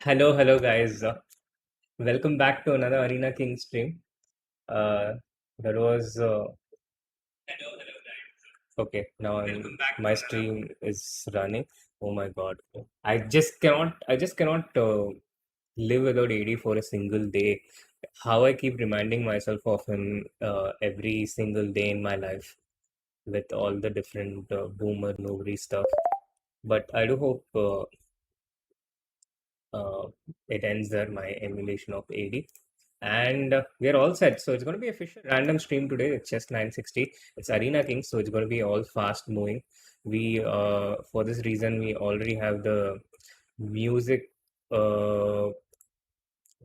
Hello guys. Welcome back to another Arena King stream. Uh, that was okay. Now my stream is running. Oh my God. I just cannot live without AD for a single day. How I keep reminding myself of him every single day in my life with all the different boomer Nogri stuff. But I do hope uh, it ends there, my emulation of AD. And we are all set. So it's going to be a official random stream today. It's just 960. It's Arena King, so it's going to be all fast moving. We, for this reason, we already have the music uh,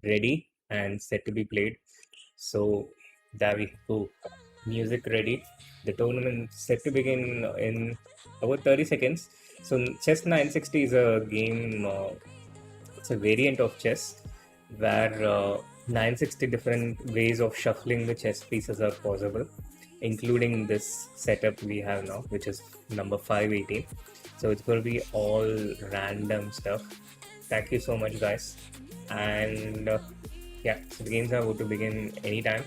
ready and set to be played. So there we go. Music ready. The tournament set to begin in about 30 seconds. So chess 960 is a game. It's a variant of chess where 960 different ways of shuffling the chess pieces are possible, including this setup we have now, which is number 518. So it's going to be all random stuff. Thank you so much, guys. And yeah, so the games are about to begin anytime.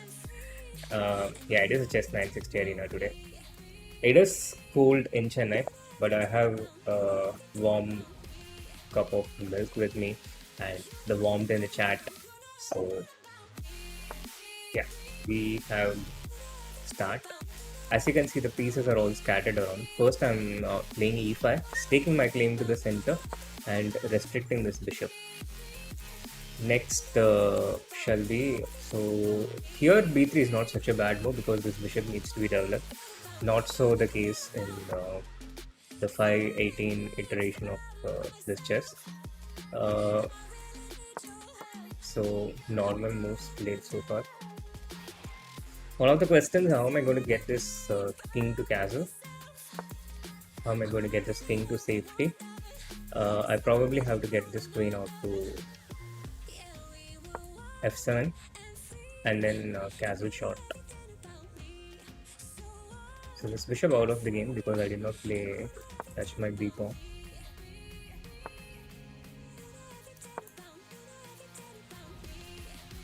Yeah, it is a chess 960 arena today. It is cold in Chennai, but I have a warm cup of milk with me and the warmth in the chat. So yeah, we have start. As you can see, the pieces are all scattered around. First, I'm playing e5, staking my claim to the center and restricting this bishop. Next shall be, so here b3 is not such a bad move because this bishop needs to be developed. Not so the case in the 518 iteration of this chess. Uh, so normal moves played so far. One of the questions, how am I going to get this king to castle? How am I going to get this king to safety? I probably have to get this queen out to f7 and then castle shot. So this bishop out of the game because I did not play touch my b pawn.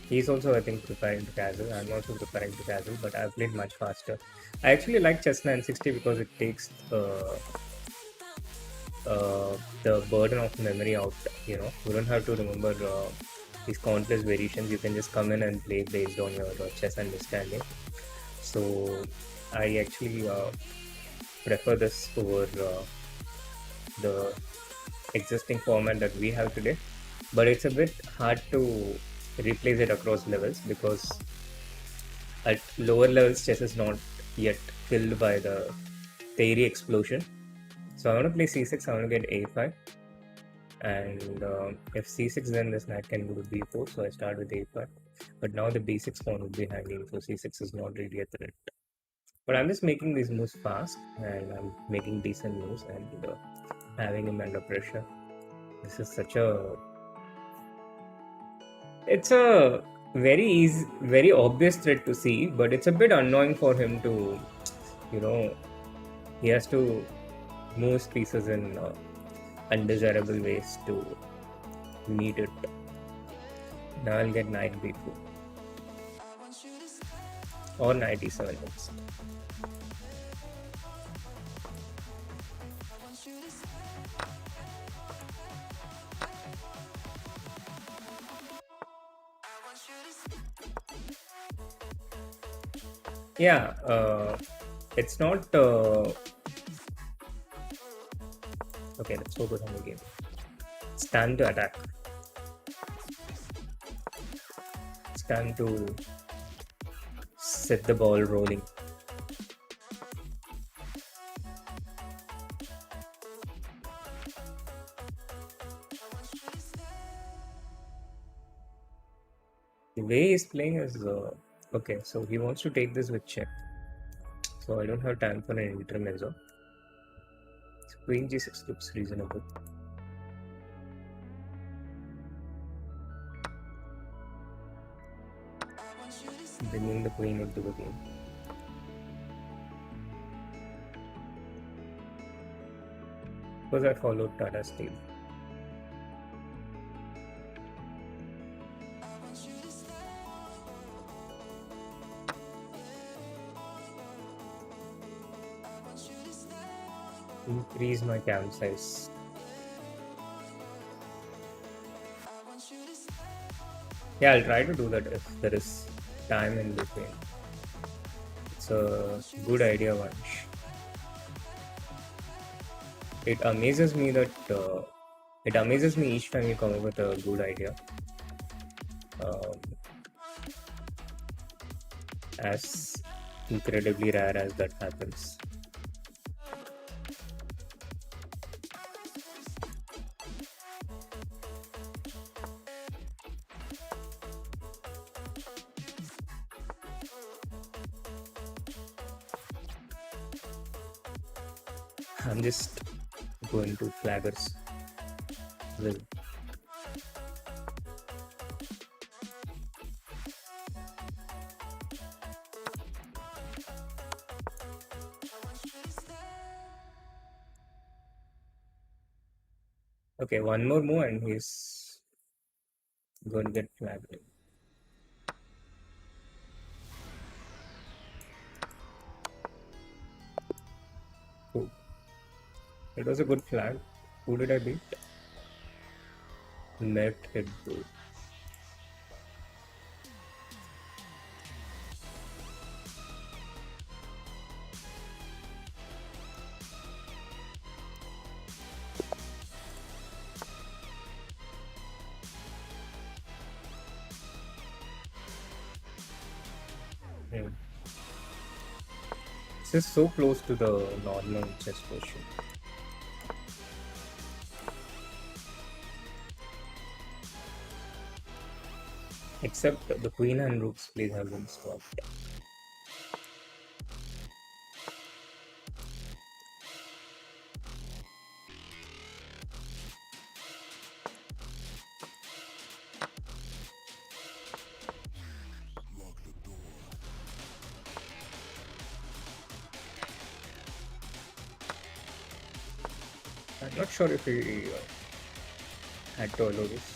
He's also, I think, preparing to castle. I'm also preparing to castle, but I've played much faster. I actually like chess 960 because it takes the burden of memory out. You know, you don't have to remember these countless variations. You can just come in and play based on your chess understanding. So I actually prefer this over the existing format that we have today. But it's a bit hard to replace it across levels because at lower levels chess is not yet killed by the theory explosion. So I want to play c6, I want to get a5 and if c6 then this knight can go to b4, so I start with a5, but now the b6 pawn would be hanging, so c6 is not really a threat. But I'm just making these moves fast and I'm making decent moves and having him under pressure. This is such a... It's a very easy, very obvious threat to see, but it's a bit annoying for him to, you know, he has to move his pieces in undesirable ways to meet it. Now I'll get knight b4 or knight e7 next. Yeah, it's not... okay, let's focus on the game. Stand to attack. Stand to set the ball rolling. The way he's playing is... okay, so he wants to take this with check. So I don't have time for an intermezzo. So queen g6 looks reasonable. Bringing the queen into the game. Because I followed Tata Steel. increase my cam size. Yeah, I'll try to do that if there is time in between. It's a good idea, Vansh. It amazes me that it amazes me each time you come up with a good idea. Um, as incredibly rare as that happens. I'm just going to flaggers. Well, okay, one more move and he's going to get flagged. Cool. It was a good flag. Who did I beat? Let it go. Hmm. This is so close to the normal chess version. Except the queen and rook's plays have been swapped. I'm not sure if he had to allow this.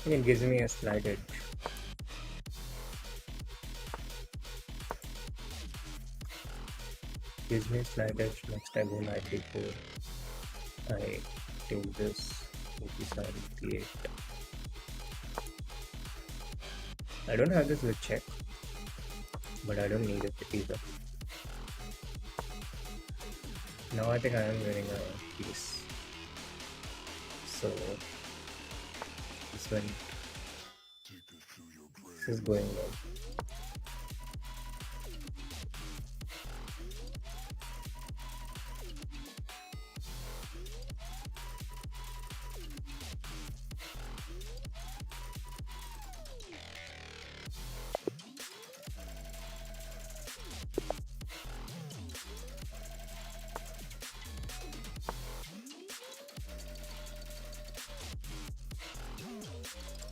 It gives me a slight edge. Gives me a slight edge. Next I go knight d4. I take this. 57, 58. I don't have this with check, but I don't need it either. Now I think I am winning a piece. So this is going well.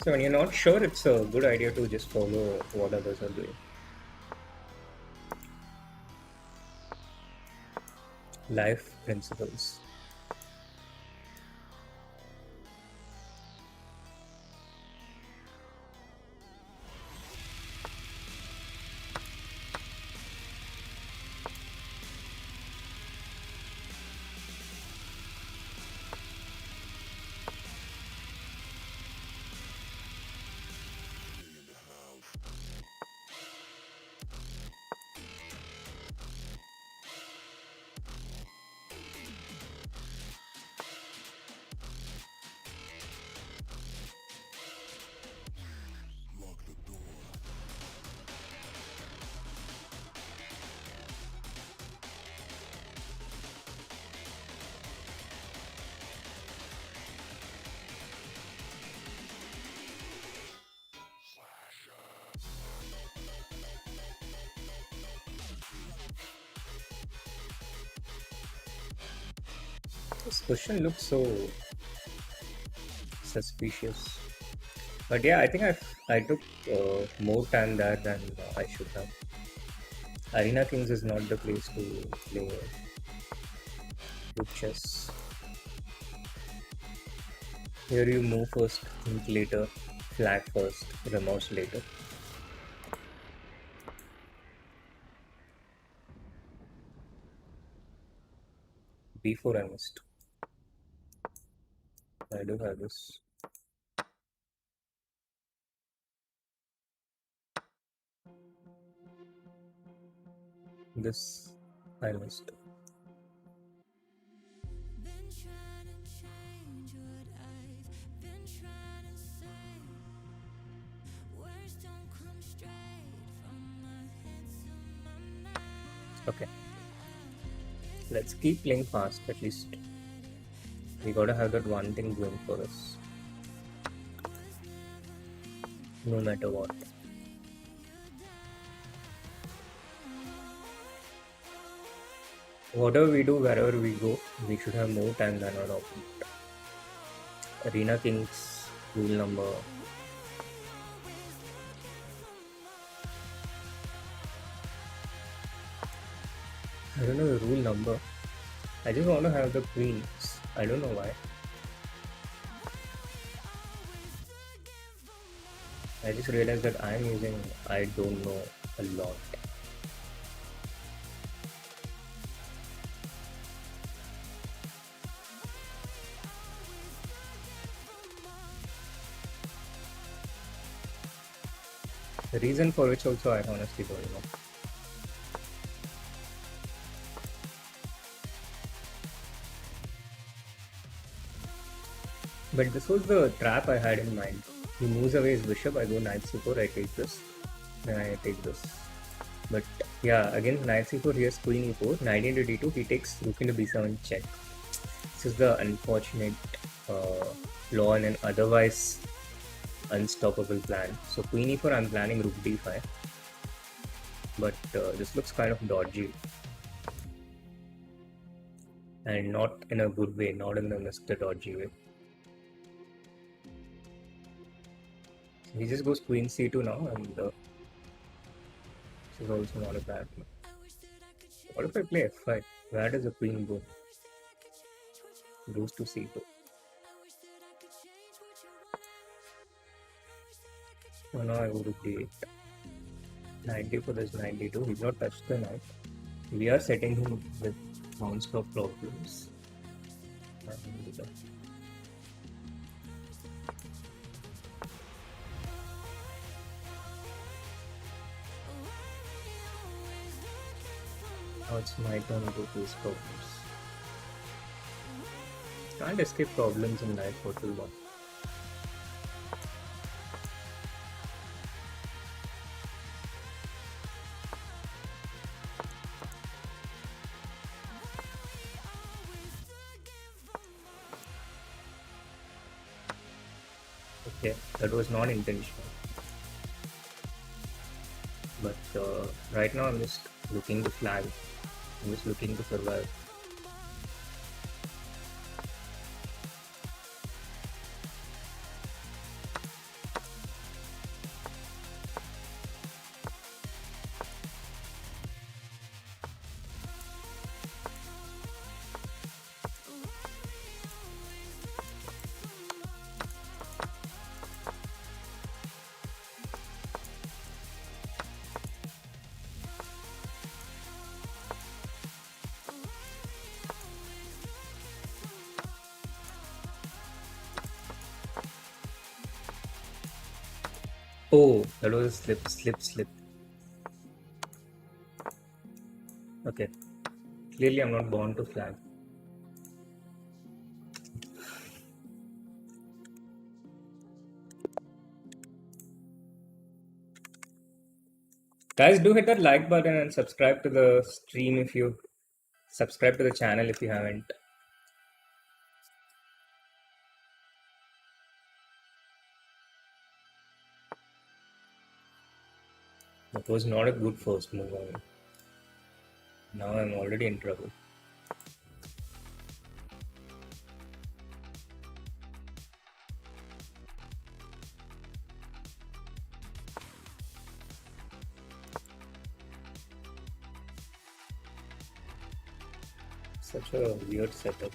So when you're not sure, it's a good idea to just follow what others are doing. Life principles. This question looks so suspicious. But yeah, I think I took more time there than I should have. Arena Kings is not the place to play good chess. Here you move first, think later. flag first, remorse later. B4 I missed. I do have this. This I missed. Okay. Let's keep playing fast at least. We gotta have that one thing going for us. No matter what. Whatever we do, wherever we go, we should have more time than our opponent. Arena Kings rule number. I don't know the rule number. I just want to have the queens. I don't know why. I just realized that I'm using I don't know a lot. The reason for which also I honestly don't know. But this was the trap I had in mind. He moves away his bishop, I go knight c4, I take this, then I take this. But yeah, against knight c4 he has queen e4, knight into d2, he takes rook into b7 check. This is the unfortunate flaw in an otherwise unstoppable plan. So queen e4 I'm planning rook d5, but this looks kind of dodgy. And not in a good way, not in the Mr. Dodgy way. He just goes queen c2 now, and this is also not a bad one. What if I play f5? Where does the queen go? Goes to c2. So now I go to d8. 90 for this 92. He's not touched the knight. We are setting him with non-stop problems. Now it's my turn to face problems. Can't escape problems in life for too long. Okay, that was not intentional. But right now I'm just looking to flag. I'm just looking to survive. Oh, that was a slip. Okay. Clearly I'm not born to flag. Guys, do hit that like button and subscribe to the stream if you subscribe to the channel if you haven't. That was not a good first move on me. Now I'm already in trouble. Such a weird setup.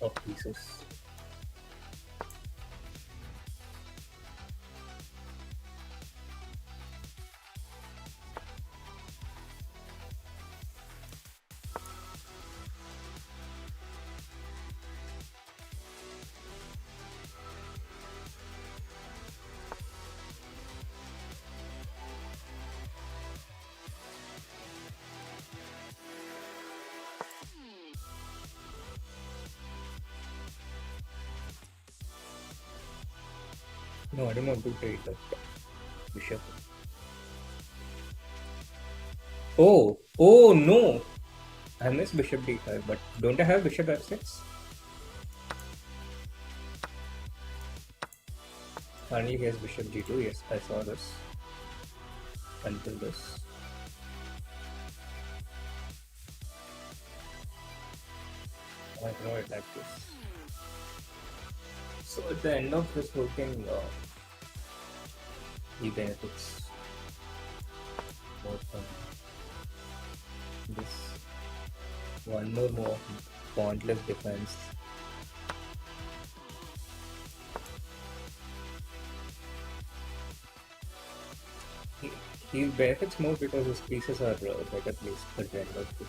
of pieces. No, I don't want to take that bishop. Oh no! I missed bishop d5, but don't I have bishop f6? Finally, he has bishop g2. Yes, I saw this. Until this. I cannot attack this. So at the end of this whole thing, he benefits more from this. One more pointless defense. He benefits more because his pieces are better placed at the end of this.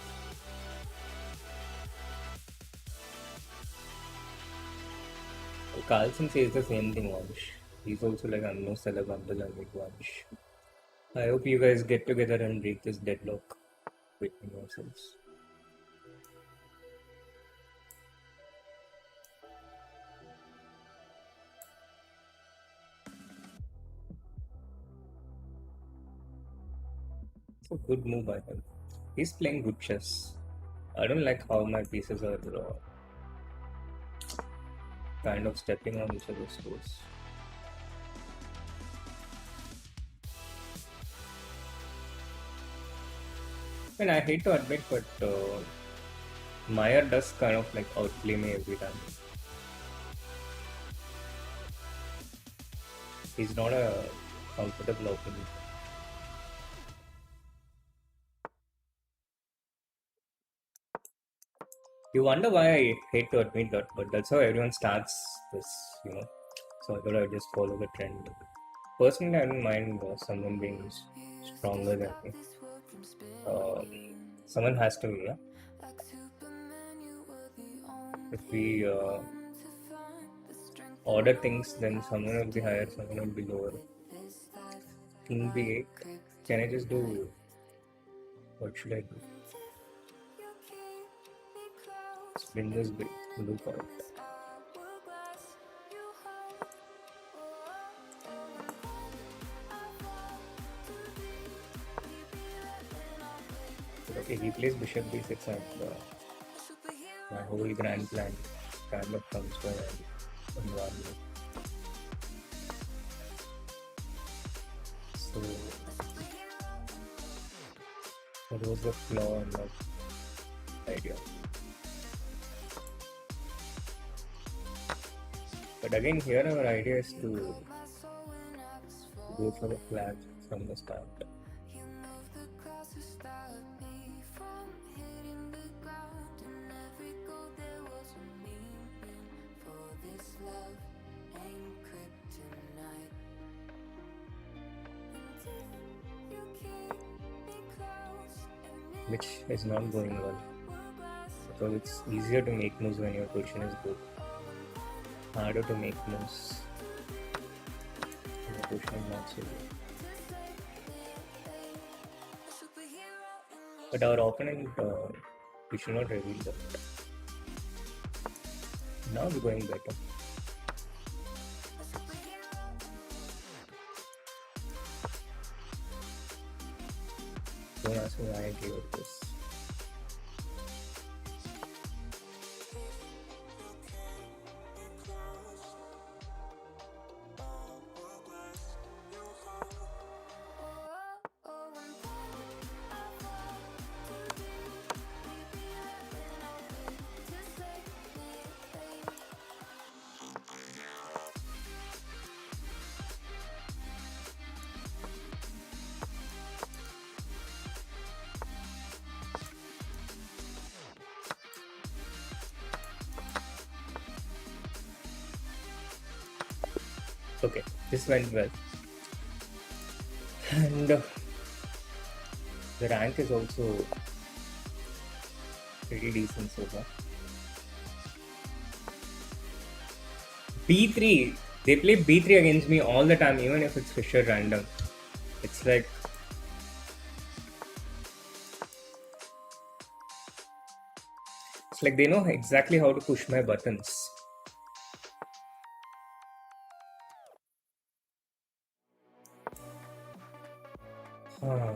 Carlson says the same thing, Vansh. He's also like, I'm no celeb until I meet Vansh. I hope you guys get together and break this deadlock between yourselves. It's a good move by him. He's playing good chess. I don't like how my pieces are kind of stepping on each other's toes. And I hate to admit, but Meyer does kind of like outplay me every time. He's not a comfortable opponent. You wonder why I hate to admit that, but that's how everyone starts this, you know. So I thought I'd just follow the trend. Personally, I don't mind someone being stronger than me. Someone has to, yeah. If we order things, then someone will be higher, someone will be lower. King b8. Can I just do? What should I do? Spin this big. Do for it. Okay, he plays bishop b6 and my whole grand plan kind of comes to an environment. So what was the flaw in that idea? But again, here our idea is to go for the flag from the start. Which is not going well because it's easier to make moves when your position is good, harder to make moves when your position is not so good. But our opponent, we should not reveal that. Now we're going better. Don't ask me why I gave up this. Okay, this went well. And the rank is also pretty decent so far. B3, they play B3 against me all the time, even if it's Fisher random. It's like they know exactly how to push my buttons. Huh.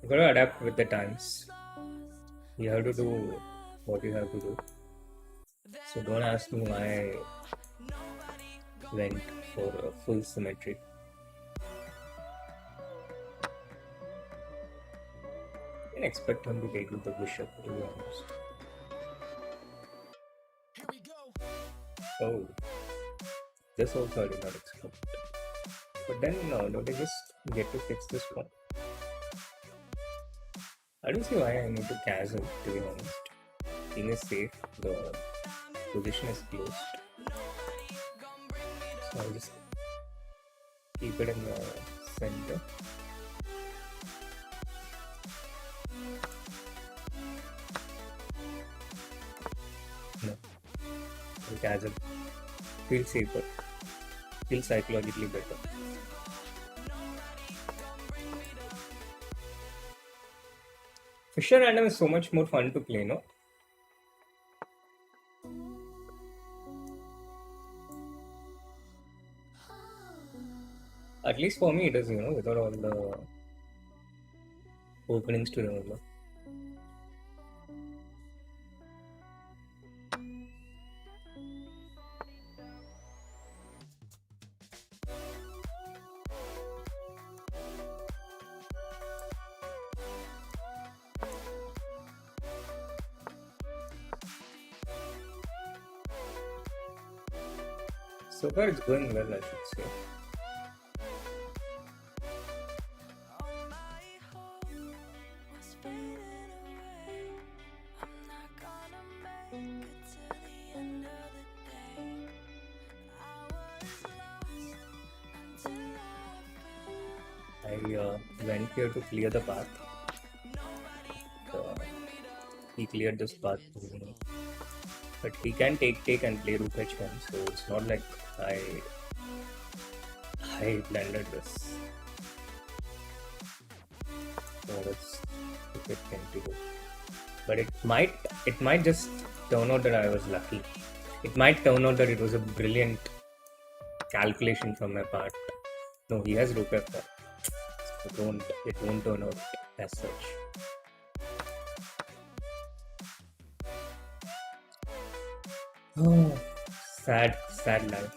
You gotta adapt with the times. You have to do what you have to do. So don't ask me why I went for a full symmetry. I didn't expect him to take with the bishop, to be honest. Oh, this also I did not expect. But then, don't I just get to fix this one? I don't see why I need to castle, to be honest. King is safe, the position is closed. So I'll just keep it in the center. No. The castle feels safer. Feels psychologically better. Fisher random is so much more fun to play, no? At least for me it is, without all the openings to remember. So far it's going well, I should say. I went here to clear the path. He cleared this path for me. But he can take and play rook h1, so it's not like I blended this. So let's look at continue. But it might just turn out that I was lucky. It might turn out that it was a brilliant calculation from my part. No, he has rook f1. So it won't turn out as such. Oh, sad life.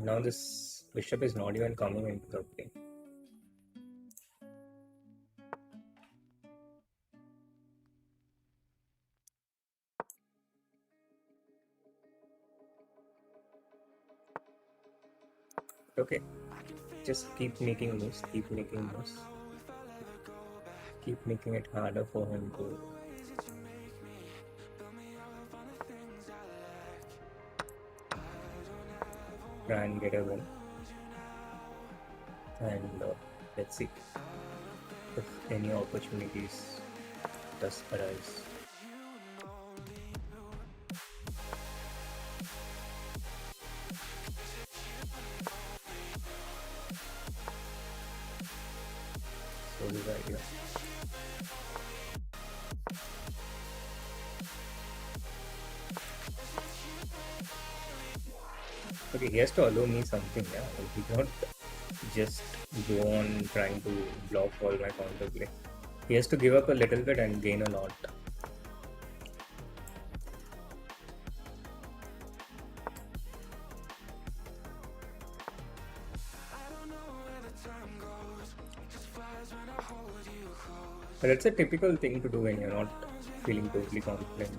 Now this bishop is not even coming into the play. Okay, just keep making moves, keep making it harder for him to try and get a win. And let's see if any opportunities does arise. So this idea. Okay, he has to allow me something, yeah. He cannot just go on trying to block all my counterplay. He has to give up a little bit and gain a lot. But that's a typical thing to do when you're not feeling totally confident.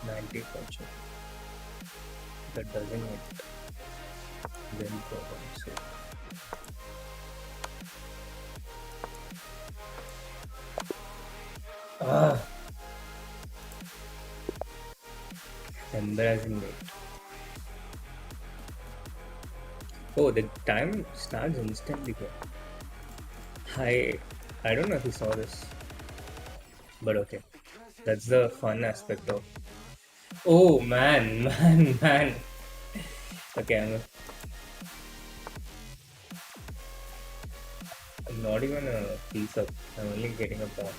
90%. That doesn't hit. Then problem. So embarrassing it. Oh, the time starts instantly, bro. I don't know if you saw this, but okay. That's the fun aspect of. Oh man, man. Okay, I'm not even a piece up. I'm only getting a pawn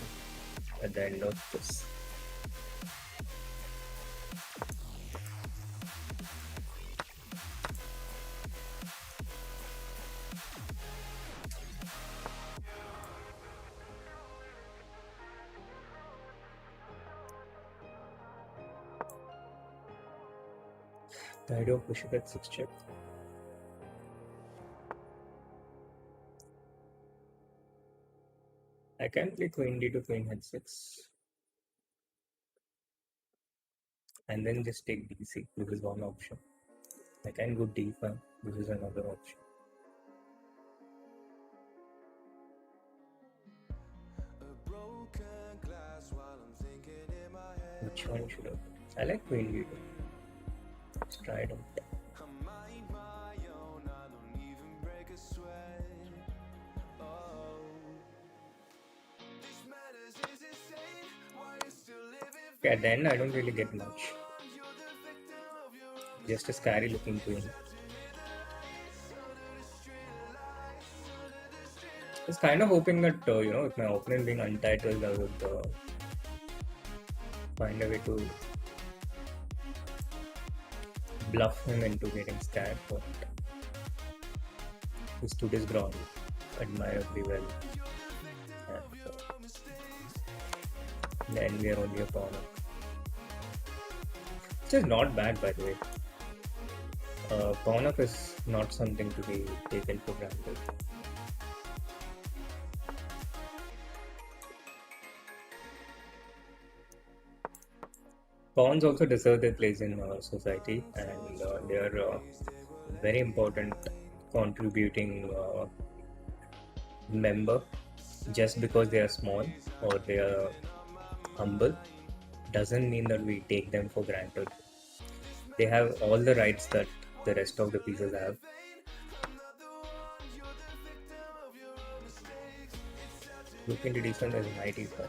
at the end of this. The idea of bishop at 6 check. I can play queen d to queen h6 and then just take dc. This is one option. I can go d5. This is another option. Which one should I? I like queen d2. Let's try it out. At the end, I don't really get much. Just a scary looking queen. I was kind of hoping that, with my opponent being untitled, I would find a way to bluff him into getting scared, but he stood his ground admirably well. And then we are only a pawn up. Which is not bad, by the way. Pawn up is not something to be taken for granted. Pawns also deserve their place in society, and they are very important contributing member. Just because they are small or they are humble doesn't mean that we take them for granted. They have all the rights that the rest of the pieces have. Look into defense as knight e5.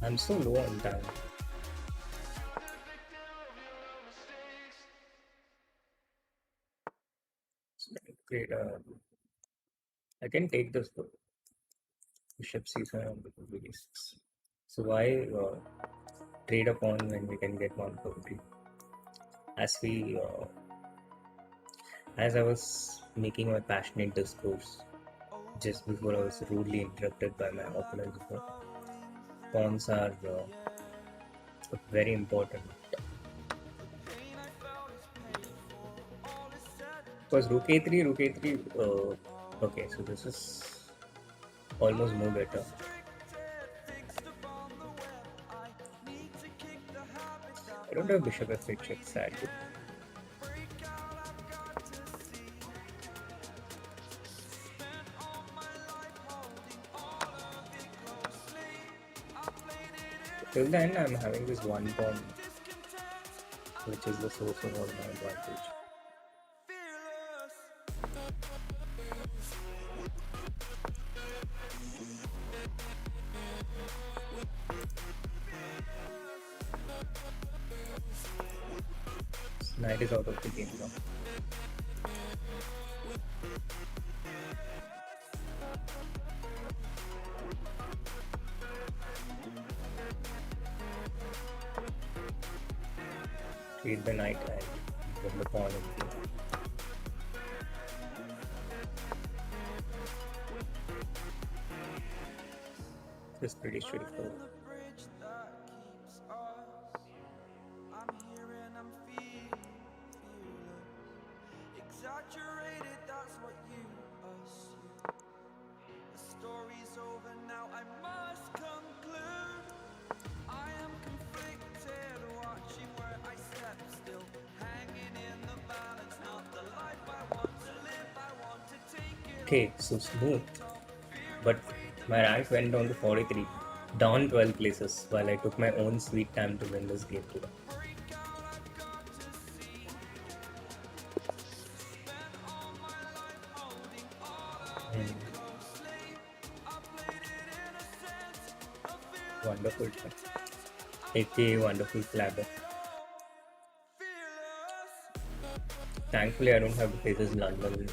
I'm so low on time. Great. I can take this though. Bishop c7 on bishop b6. So why trade a pawn when we can get one for free? As I was making my passionate discourse just before I was rudely interrupted by my opponent. Pawns are very important. Because rook a3, okay, so this is almost more better. I don't have bishop f8 check, sadly. Till then, I'm having this one pawn, which is the source of all my advantage. Knight is out of the game now. Trade the knight and put the pawn in the It's pretty straightforward. Exaggerated, that's what you assume. The story's over now, I must conclude. I am conflicted, watching where I step still, hanging in the balance, not the life I want to live. I want to take it. Okay, so smooth. But my rank went down to 43, down 12 places, while I took my own sweet time to win this game today. Wonderful, aka wonderful flabber. Thankfully, I don't have to face this London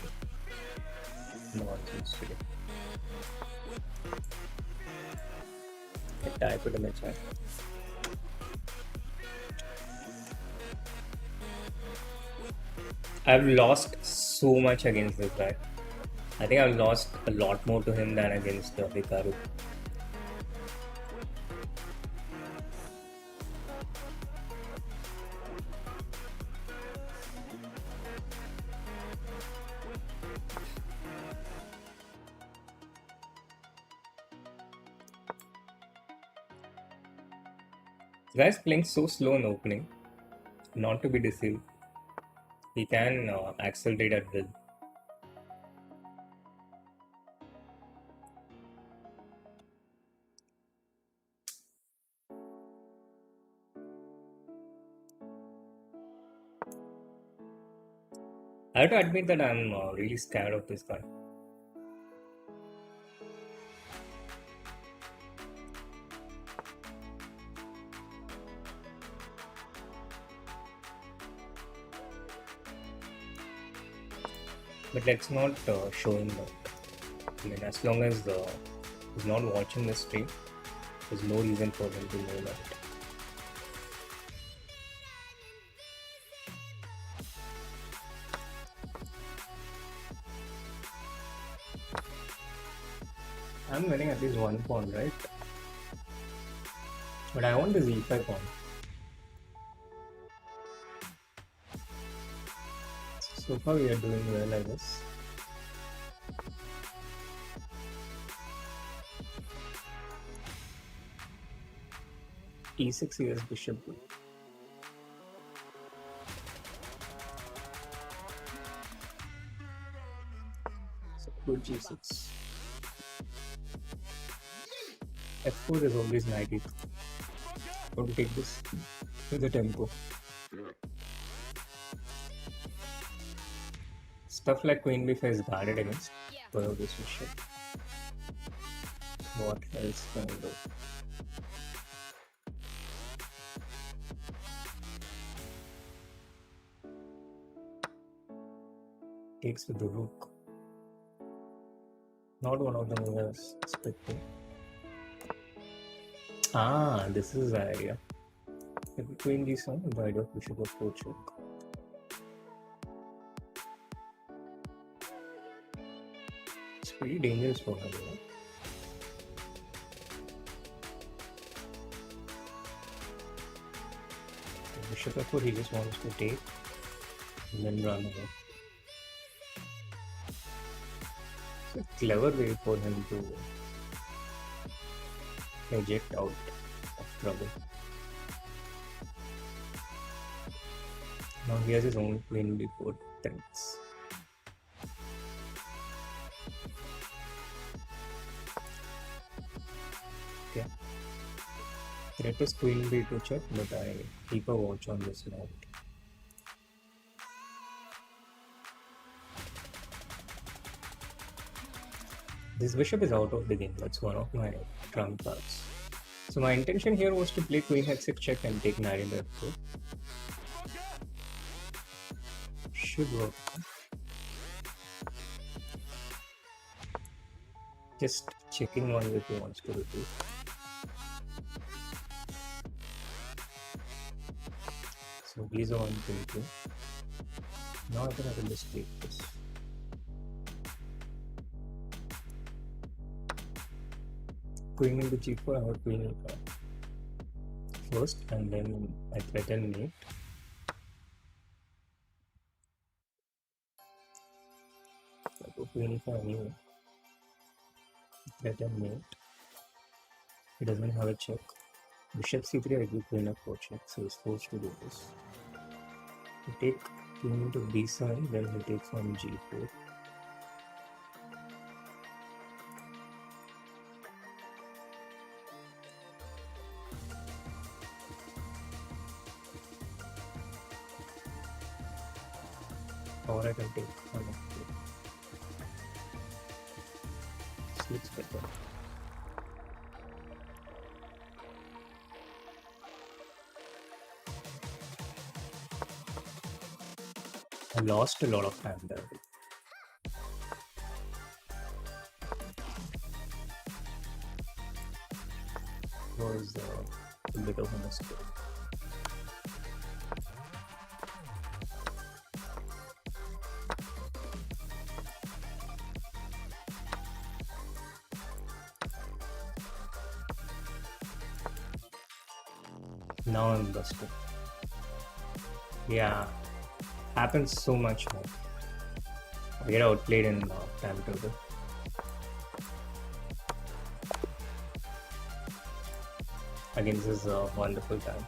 nonsense today. I put in the chat. I've lost so much against this guy. I think I've lost a lot more to him than against Hikaru. The guy's playing so slow in opening, not to be deceived. He can accelerate at will. I have to admit that I'm really scared of this guy. But let's not show him that. I mean, as long as he's not watching the stream, there's no reason for him to know that. I'm winning at least one pawn, right? But I want this e5 pawn. So far we are doing well, I guess. E6 is bishop. So good G6. F4 is always 90. Going to take this with the tempo. Stuff like queen b5 is guarded against. Follow this issue. What else can I do? Takes with the rook. Not one of them was expecting. Ah, this is the idea. If queen d7, the idea of bishop of 4 check. It's pretty dangerous for him, you know? Bishop f4, he just wants to take and then run away. It's a clever way for him to eject out of trouble. Now he has his own queen b4 threats. Okay. Threat is queen b2 check, but I keep a watch on this knight. This bishop is out of the game. That's one of my trump cards. So my intention here was to play queen h6 check and take knight into f4. Should work. Just checking one if he wants to repeat. So he's on thinking. Now I think I can just take this. Queen into g4, I have queen into first, and then I threaten mate. I go queen for anyway. Threaten mate. He doesn't have a check. Bishop c3, I give queen f4 check, so he's forced to do this. I take queen into b7, then he takes on g4. Or I can take on f4. This looks better. I lost a lot of time there. It was a bit of a mistake. Now I'm busted. Yeah, happens so much more. I get outplayed in time total. Against this wonderful time.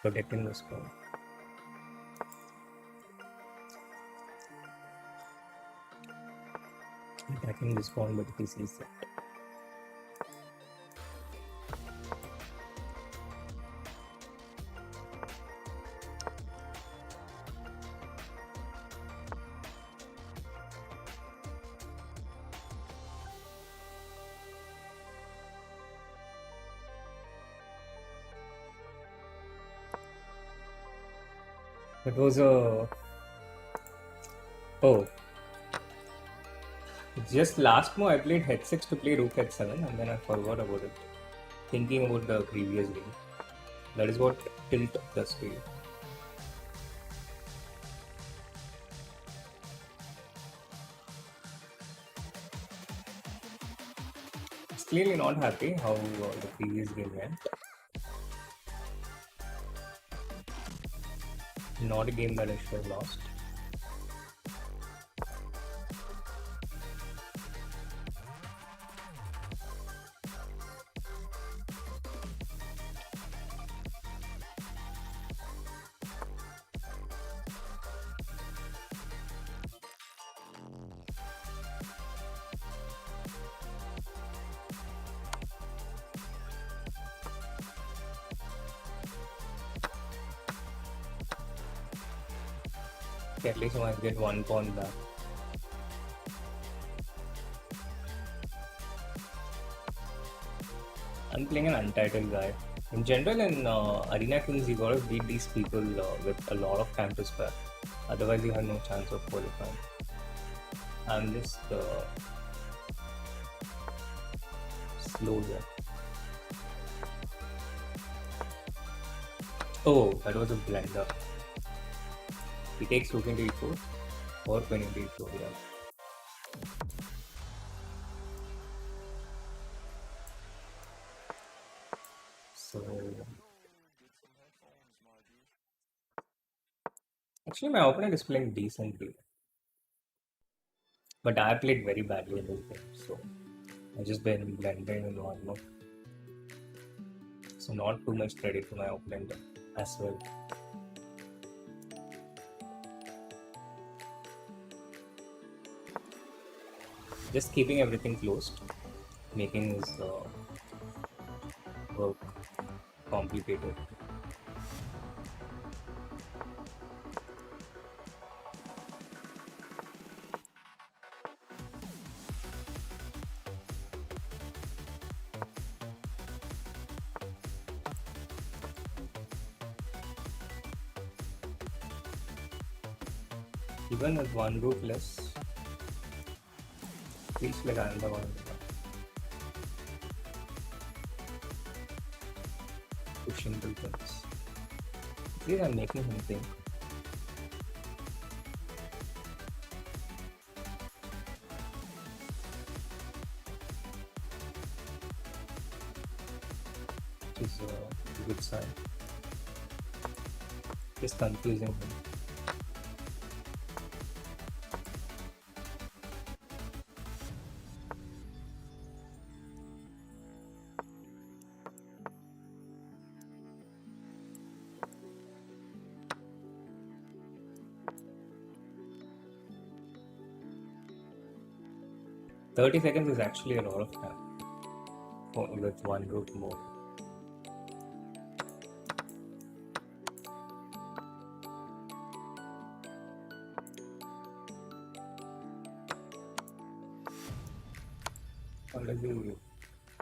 Protecting the score. Attacking this pawn, but he sees that. It was a... Oh. Just last move I played h6 to play rook h7 and then I forgot about it. Thinking about the previous game. That is what tilt does to you. It's clearly not happy how the previous game went. Not a game that I should have lost. Okay, at least I might get one pawn back. I'm playing an untitled guy. In general, in Arena Kings, you gotta beat these people with a lot of time to spare. Otherwise, you have no chance of qualifying. I'm just slow there. Oh, that was a blunder. He takes rook into e4 or queen into e4, yeah. So actually my opponent is playing decently. But I played very badly in this game, so I just been blended in one move. So not too much credit to my opponent. as well. Just keeping everything closed, making his work complicated. Even with one root less, feels like I'm the one pushing the buttons. At least I'm making him think. Which is a good sign. Just confusing him. "30 seconds is actually a lot of time with one root more." How does he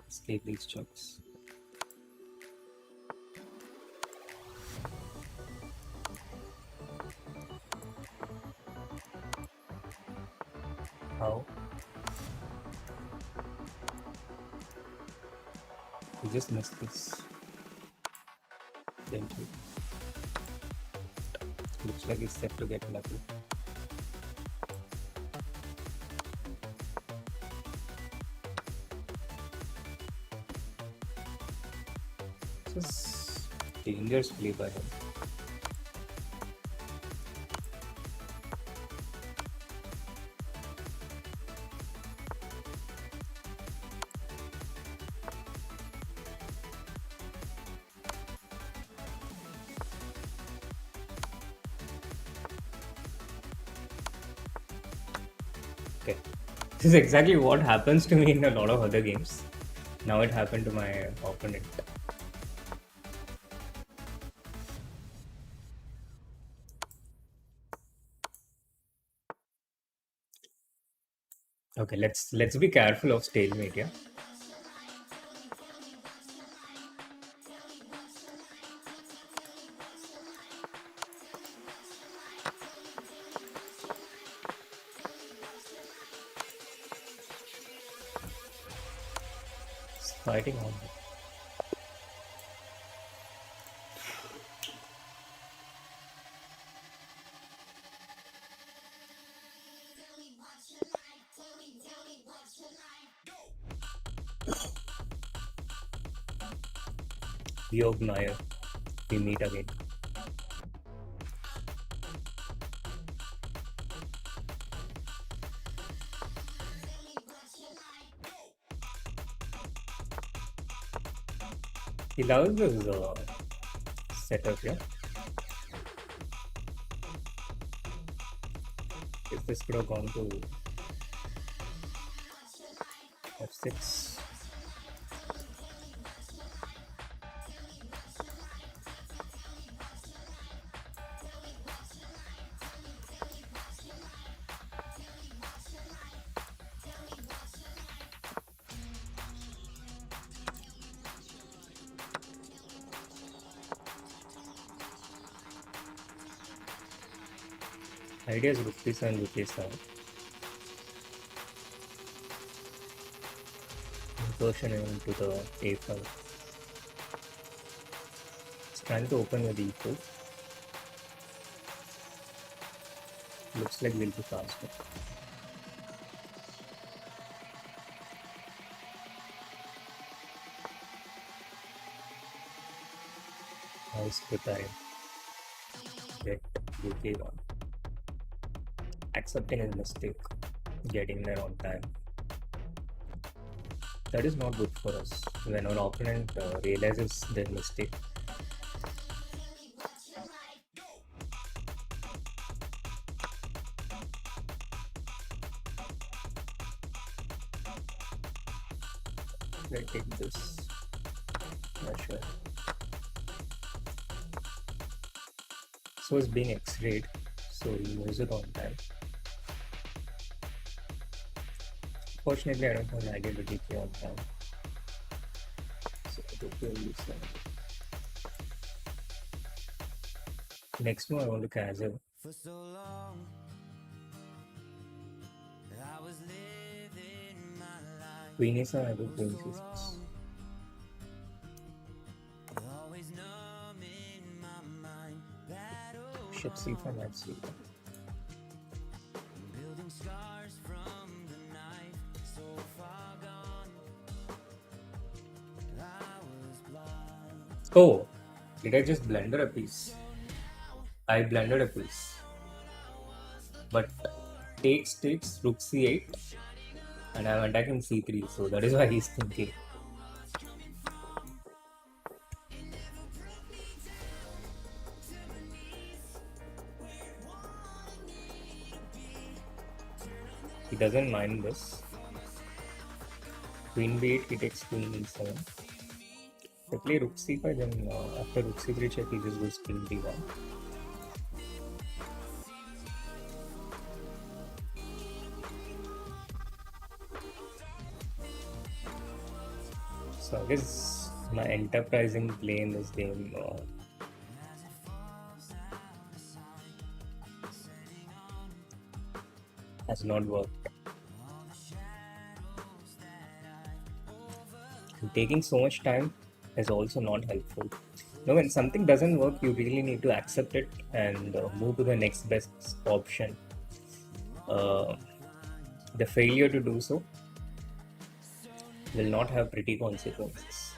escape these chunks? How? He just missed this. Thank you. Looks like he's set to get lucky. This is dangerous play by him. Okay, this is exactly what happens to me in a lot of other games. Now it happened to my opponent. Okay, let's be careful of stalemate, yeah. It's fighting on. Yog Nair, we meet again. He loves this setup, yeah. If this could have gone to f6. Idea is rook d7 and rook a7. Incursion into the a5. It's trying to open with e4. Looks like we'll be faster. Nice preparing. Get rook a1. Accepting his mistake, getting there on time. That is not good for us when our opponent realizes their mistake. should I take this? Not sure. So it's being X-rayed, so we use it on time. Fortunately, I don't have negative DP on time. So I will use that. Next one I want to cancel. For so long, I was living my life. Queen is I will Queen C6. Always numb in my mind. Battle Ship C5, knight C5. building scars from the knife. So far gone, I was blind. Oh, did I just blender a piece? I blended a piece. But takes rook c8 and I'm attacking c3, so that is why he's thinking. He doesn't mind this. Queen b8, he takes queen e7. If I play rook c5, then after rook c3 check, he just goes queen d1. So I guess my enterprising play in this game has not worked. And taking so much time is also not helpful. Now, when something doesn't work, you really need to accept it and move to the next best option. The failure to do so will not have pretty consequences.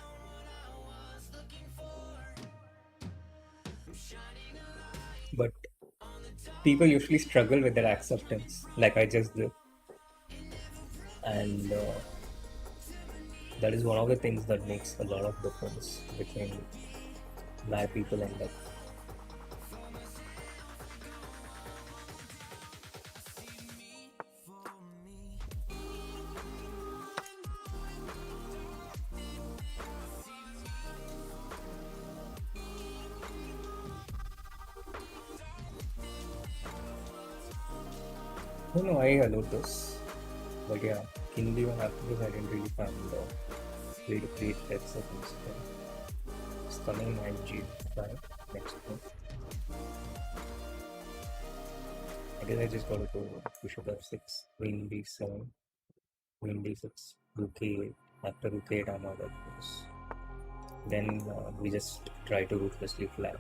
But people usually struggle with their acceptance, like I just did. And that is one of the things that makes a lot of difference between where people end up. I don't know why I allowed this, but yeah, King D1 after this I didn't really find the way to create heads up instead. It's coming knight G5 next one. I guess I just gotta go bishop F6, queen B7, queen D6, rook A8. After rook A8 I'm out of course. Then we just try to ruthlessly flag.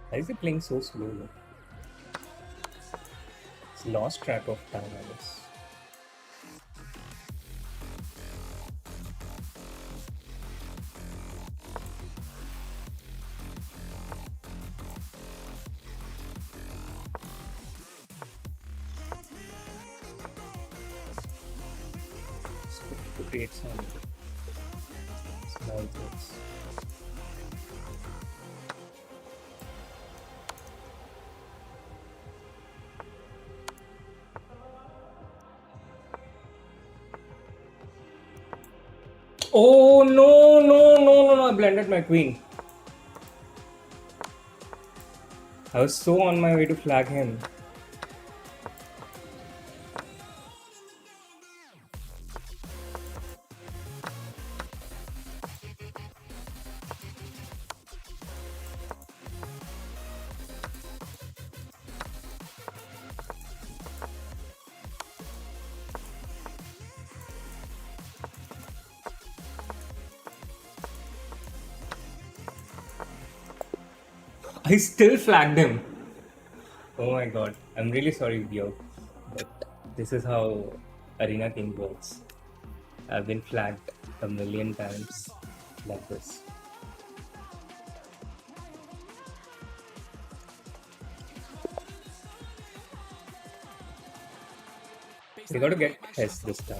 Why is he playing so slowly? It's lost track of time, I guess. To create some small things. Oh no, I blended my queen. I was so on my way to flag him. I still flagged him. Oh my god. I'm really sorry, Yo. But this is how Arena King works. I've been flagged a million times like this. We gotta get S this time.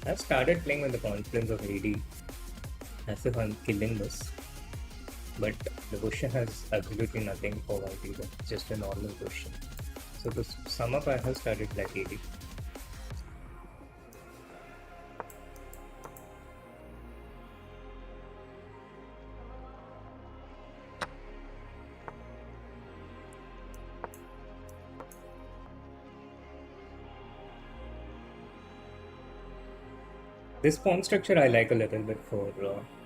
I've started playing with the confidence of AD as if I'm killing this, but the question has absolutely nothing for white either. It's just a normal question. So to sum up, I have started like AD. This pawn structure I like a little bit for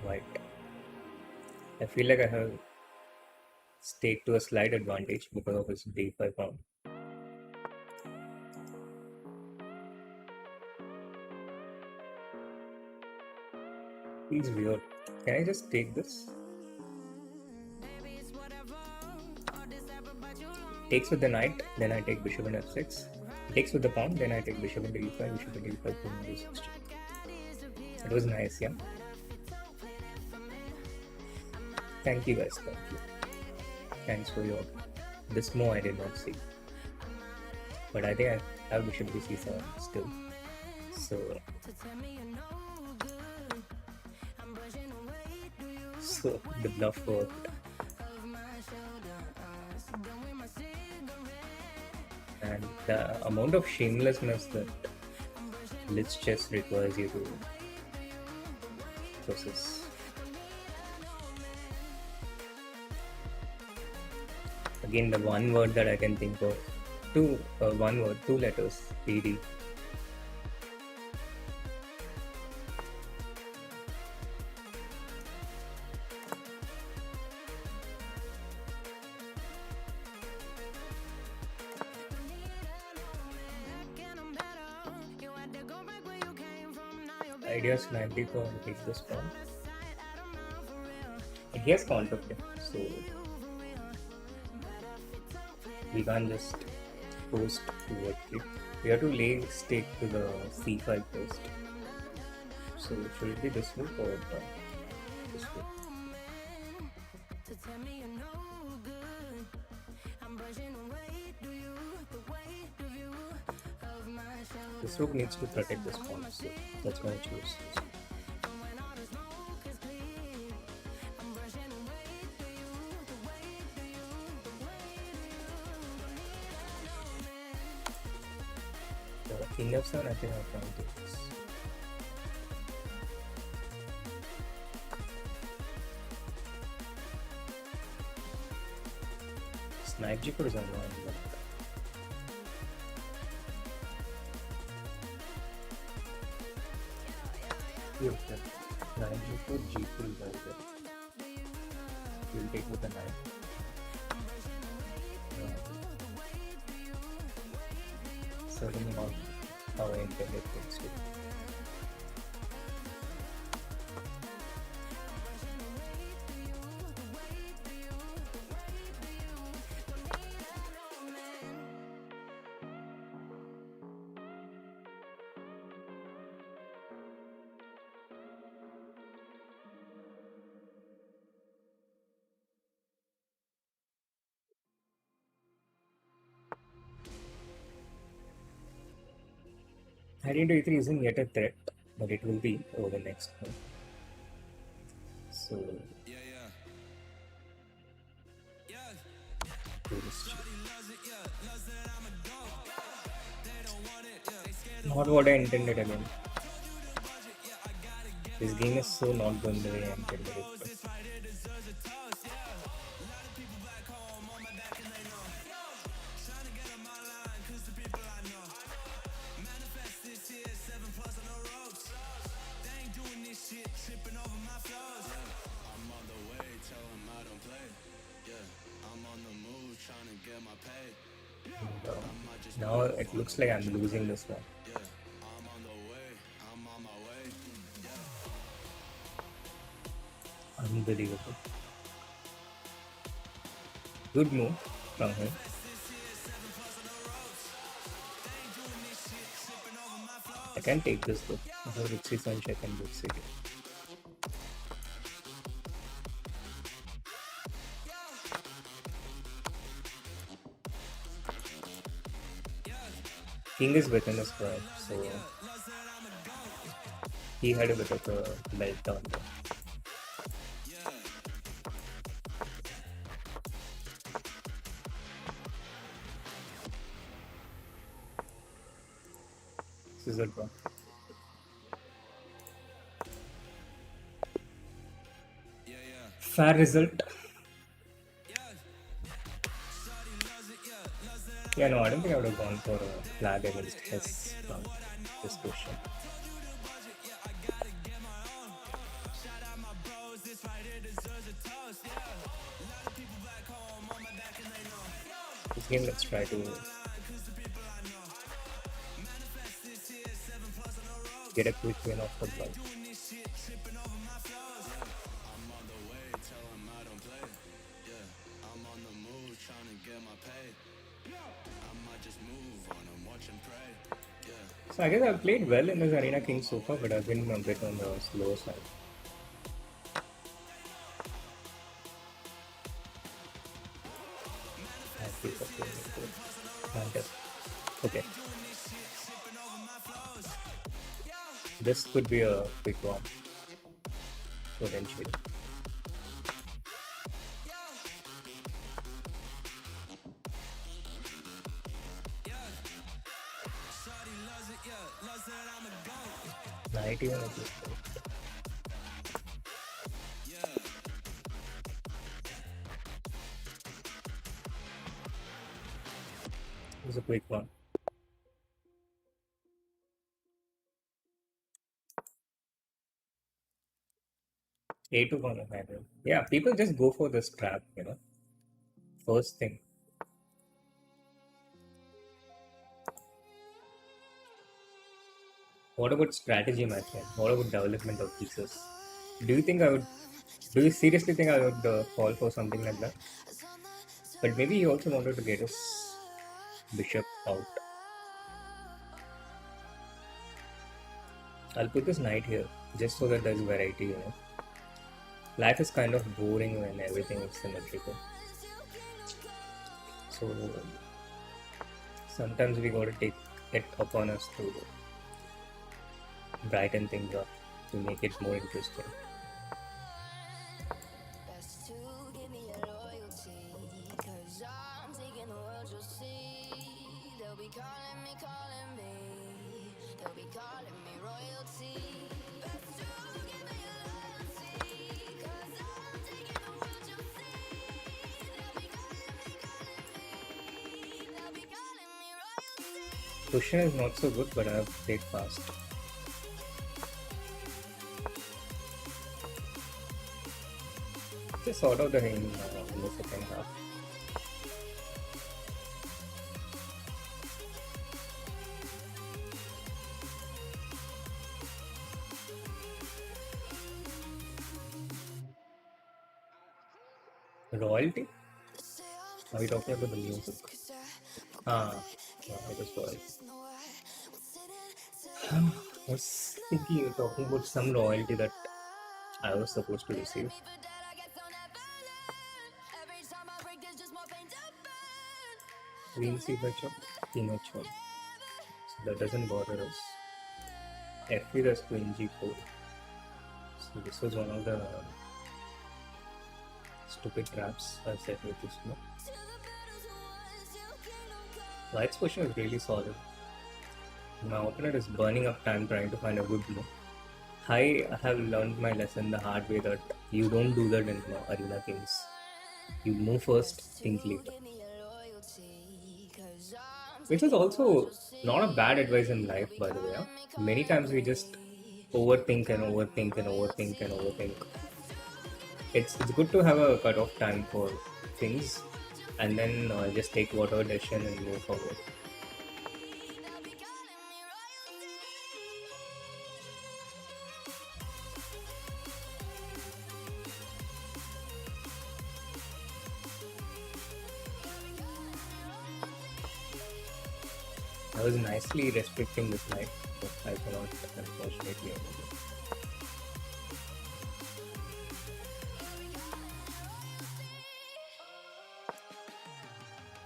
white. I feel like I have stake to a slight advantage because of his d5 pawn. Feels weird. Can I just take this? Takes with the knight, then I take bishop and f6. Takes with the pawn, then I take bishop into e5, bishop into e5, pawn into e6. It was nice, yeah. Thank you guys, thank you. Thanks for your. This more I did not see. But I think I have bishop to c7 still. So the bluff worked. And the amount of shamelessness that Blitz chess requires you to process. Again, the one word that I can think of, one word, two letters, PD. Ideas 94 and take this pawn. And he has counterplay, so we can't just post to click. We have to lay stake to the c5 first. So should it be this move or this move? This rook needs to protect this pawn, so that's why I choose. King f7, I think I'll try and take this. Knight g4 is annoying, but okay. Knight g4, g3 is right there. We'll take with the knight. Certainly not how I intended things to. Knight into e3 isn't yet a threat, but it will be over the next one. So, not what I intended again. This game is so not going the way I intended it. Now it looks like I'm losing this one. Unbelievable. Good move from him. I can take this though. I have Rixie Suncheck and Rixie. King is within his prime, so He had a bit of a meltdown there. Scissor draw. Fair result. Yeah, no, I don't think I would have gone for a flag against his from this question. This game, let's try to get a quick win off the block. So I guess I've played well in this Arena King so far, but I've been a bit on the slower side. Okay. This could be a quick one, potentially. Knight even at this point. It was a quick one. A2 corner handle. Yeah, people just go for this trap, you know. First thing. What about strategy, my friend? What about development of pieces? Do you think I would? Do you seriously think I would fall for something like that? But maybe he also wanted to get his bishop out. I'll put this knight here just so that there's variety, you know. Life is kind of boring when everything is symmetrical. So sometimes we gotta take it upon us to brighten things up, to make it more interesting. Cushion is not so good, but I have played fast. Just sort of the in the second half. Royalty? Are we talking about the music? Yeah, it is royalty. I was thinking you were talking about some royalty that I was supposed to receive. Queen c5 king h1. So that doesn't bother us. f3 does queen g4. So this was one of the stupid traps I set with this move. White's position is really solid. My opponent is burning up time trying to find a good move. I have learned my lesson the hard way that you don't do that in Arena Kings. You move first, think later. Which is also not a bad advice in life, by the way. Huh? Many times we just overthink and overthink and overthink and overthink. It's good to have a cut-off time for things and then just take whatever decision and move forward. I was nicely restricting this knight, but I cannot unfortunately.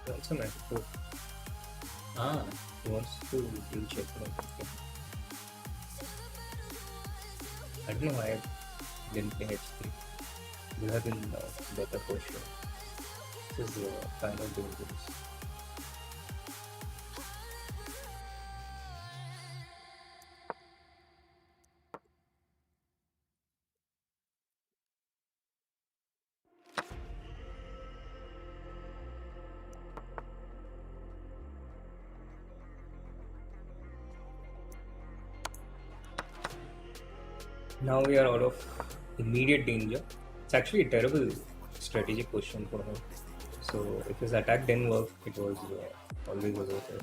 Also nice to he wants to recheck. Okay. I don't know why I didn't play H3. Would have been better for sure. This is kind of dangerous. Now we are out of immediate danger. It's actually a terrible strategic position for him. So if his attack didn't work, it was always was okay.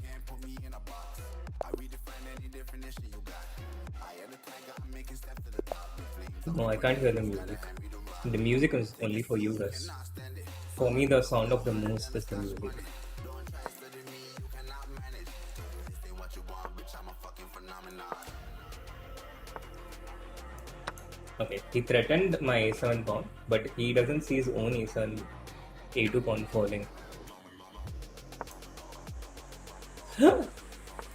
No, I can't hear the music. The music is only for you guys. For me, the sound of the moose is the music. Okay, he threatened my A7 pawn, but he doesn't see his own A7 A2 pawn falling.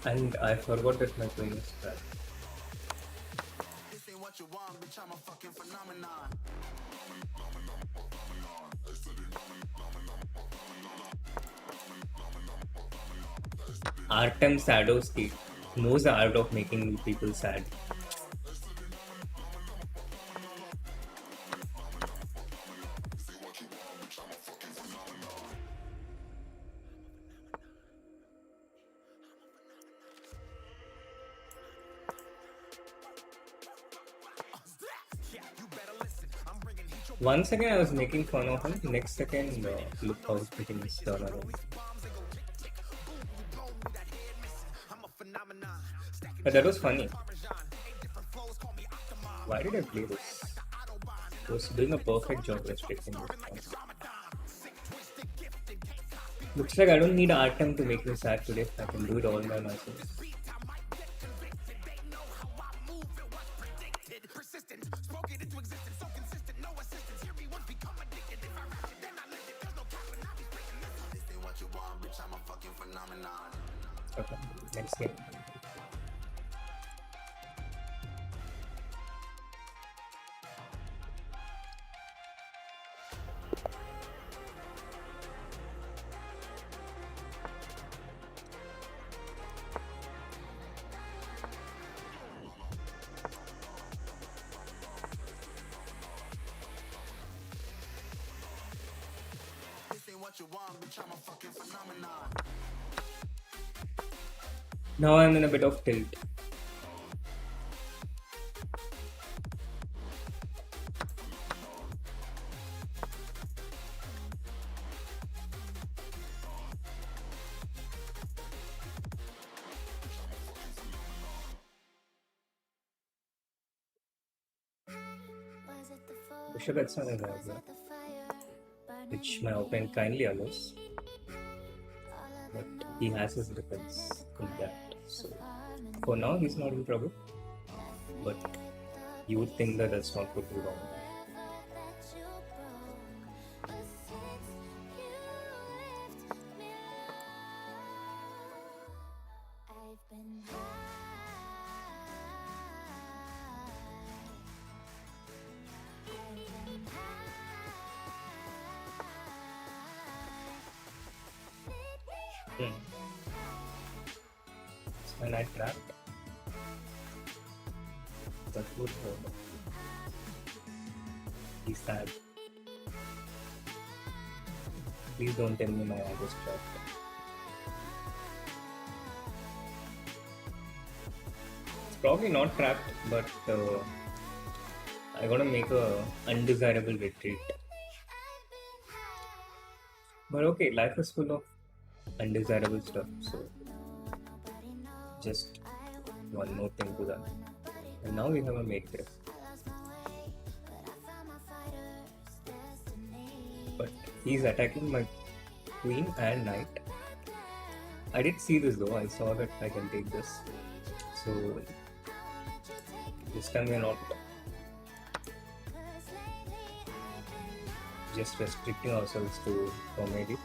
And I forgot that my queen is trapped. Artem Sadowski knows the art of making people sad. One second I was making fun of him, next second look how he's putting his turn around. But that was funny. Why did I play this? I was doing a perfect job restricting this. Looks like I don't need Artem to make me sad today. I can do it all by myself. Okay, next game. Now I'm in a bit of tilt. Bishop H7 is right here, which my opponent kindly allows, but he has his defense in that. So for now he's not in trouble, but you would think that that's not what we wrong. And I trapped. That's good for him. He's sad. Please don't tell me my eye was trapped. It's probably not trapped, but I gotta make a undesirable retreat. But okay, life is full of undesirable stuff, so just one more thing to that. And now we have a mate there. But he's attacking my queen and knight. I did see this though, I saw that I can take this. So this time we're not just restricting ourselves to comedy.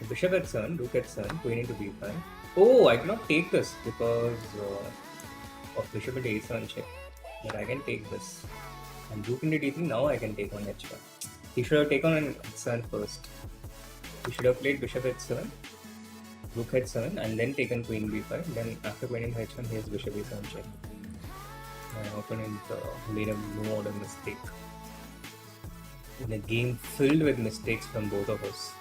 So bishop h7, rook h7, queen into b5. Oh, I cannot take this because of bishop at a7 check. But I can take this. And rook into d3, now I can take on h1. He should have taken on h7 first. He should have played bishop h7, rook h7, and then taken queen b5. Then after queen into h1, he has bishop e7 check. My opponent made a no order mistake. In a game filled with mistakes from both of us.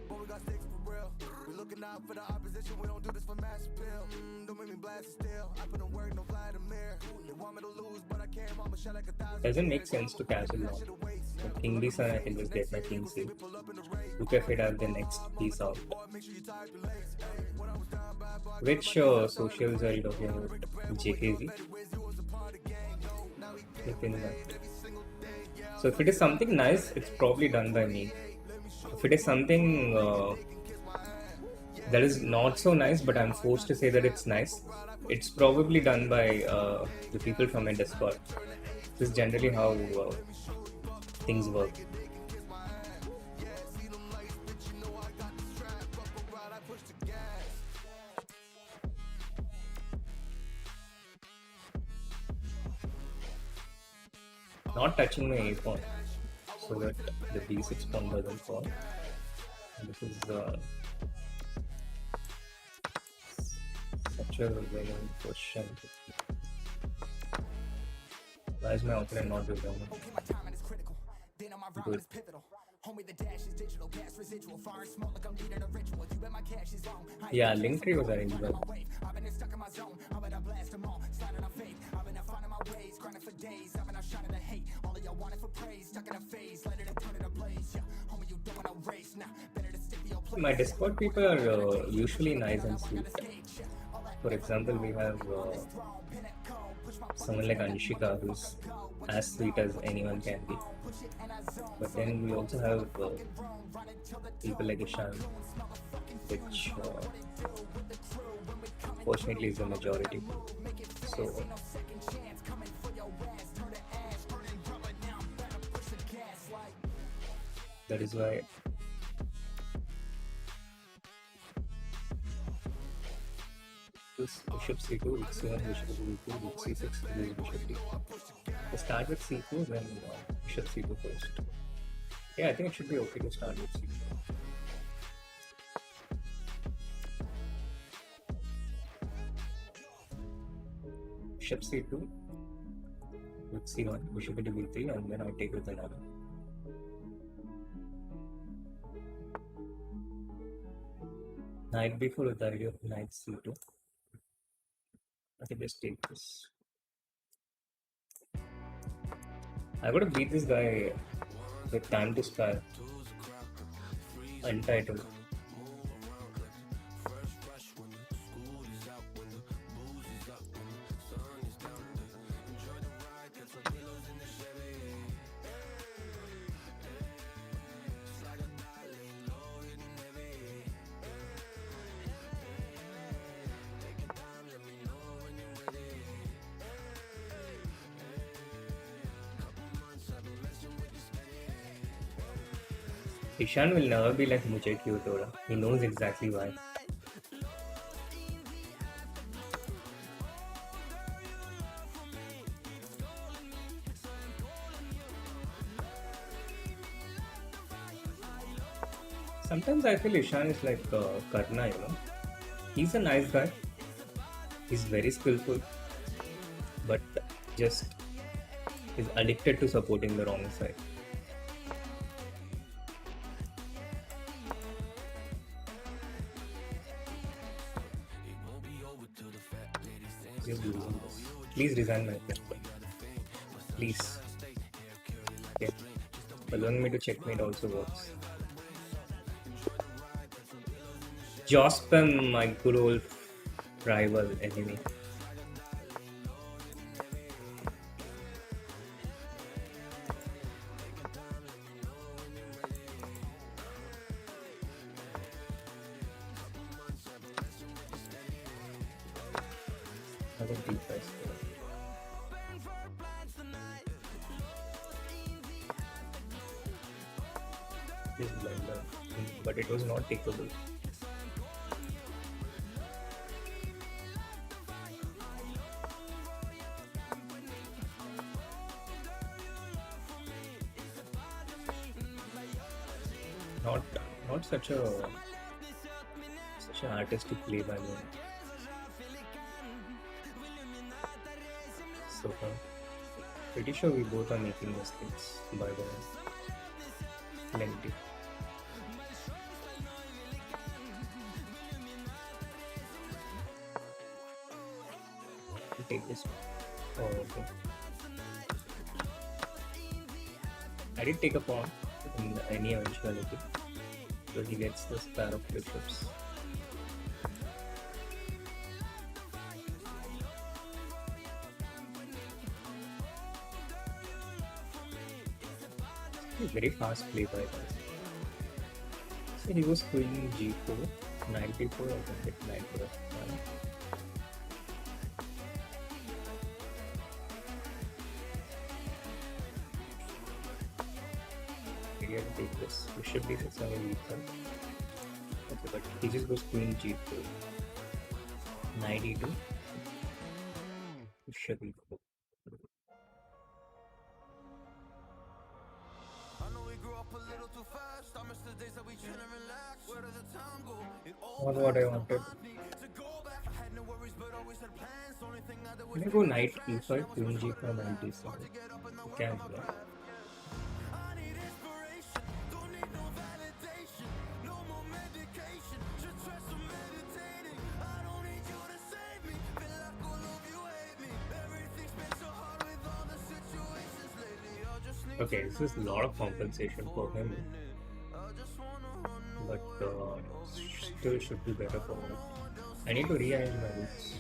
But we got sticks for real. We looking out for the opposition. We don't do this for mass appeal. Don't make me blast it still. I put in work, no fly to mirror. They want me to lose, but I can't. I'ma shell like 1,000. Doesn't make sense to castle now. With king d7, I can just get my king c. Rook f8, I have the next piece out. Which socials are you talking about? JKZ? Within that. So if it is something nice, it's probably done by me. If it is something that is not so nice, but I'm forced to say that it's nice, it's probably done by the people from my Discord. This is generally how things work. Not touching my a pawn so that the d6 pawn doesn't fall. This is such a very good question. Why is my opponent not doing that? Good. Yeah, link tree was arranged well. My Discord people are usually nice and sweet. For example, we have someone like Anshika who's as sweet as anyone can be. But then we also have people like Ishan, which fortunately is the majority. So that is why this bishop c2, rook c1, bishop b2, rook c6, this bishop d. I start with c4, then bishop c2 first. Yeah, I think it should be okay to start with c4. Bishop c2, rook c1, bishop into b3, and then I take with another. Knight b4 with the idea of knight c2. I can just take this. I gotta beat this guy with time to spare. Untitled. Ishan will never be like Mujhe Kyun Toda. He knows exactly why. Sometimes I feel Ishan is like Karna, you know. He's a nice guy. He's very skillful. But just is addicted to supporting the wrong side. Please resign my paper. Please. Okay. Allowing me to checkmate also works. Jospem, my good old rival enemy. Another device. This blender, but it was not takeable. Not not such an artistic play by me. So far, pretty sure we both are making mistakes by the plenty. Take this one. Oh, okay. I did take a pawn in any eventuality, so he gets this pair of bishops. Very fast play by us. So he was queen g4, 94, I think it 94. Maybe I'll take this. Bishop d6 on a weaker. Okay, but he just goes queen g4, 92. Bishop e4. Not what I wanted. Can I go knight e5, queen g4, 97? Can't go. Okay, this is a lot of compensation for him, but still should be better for me. I need to rearrange my roots.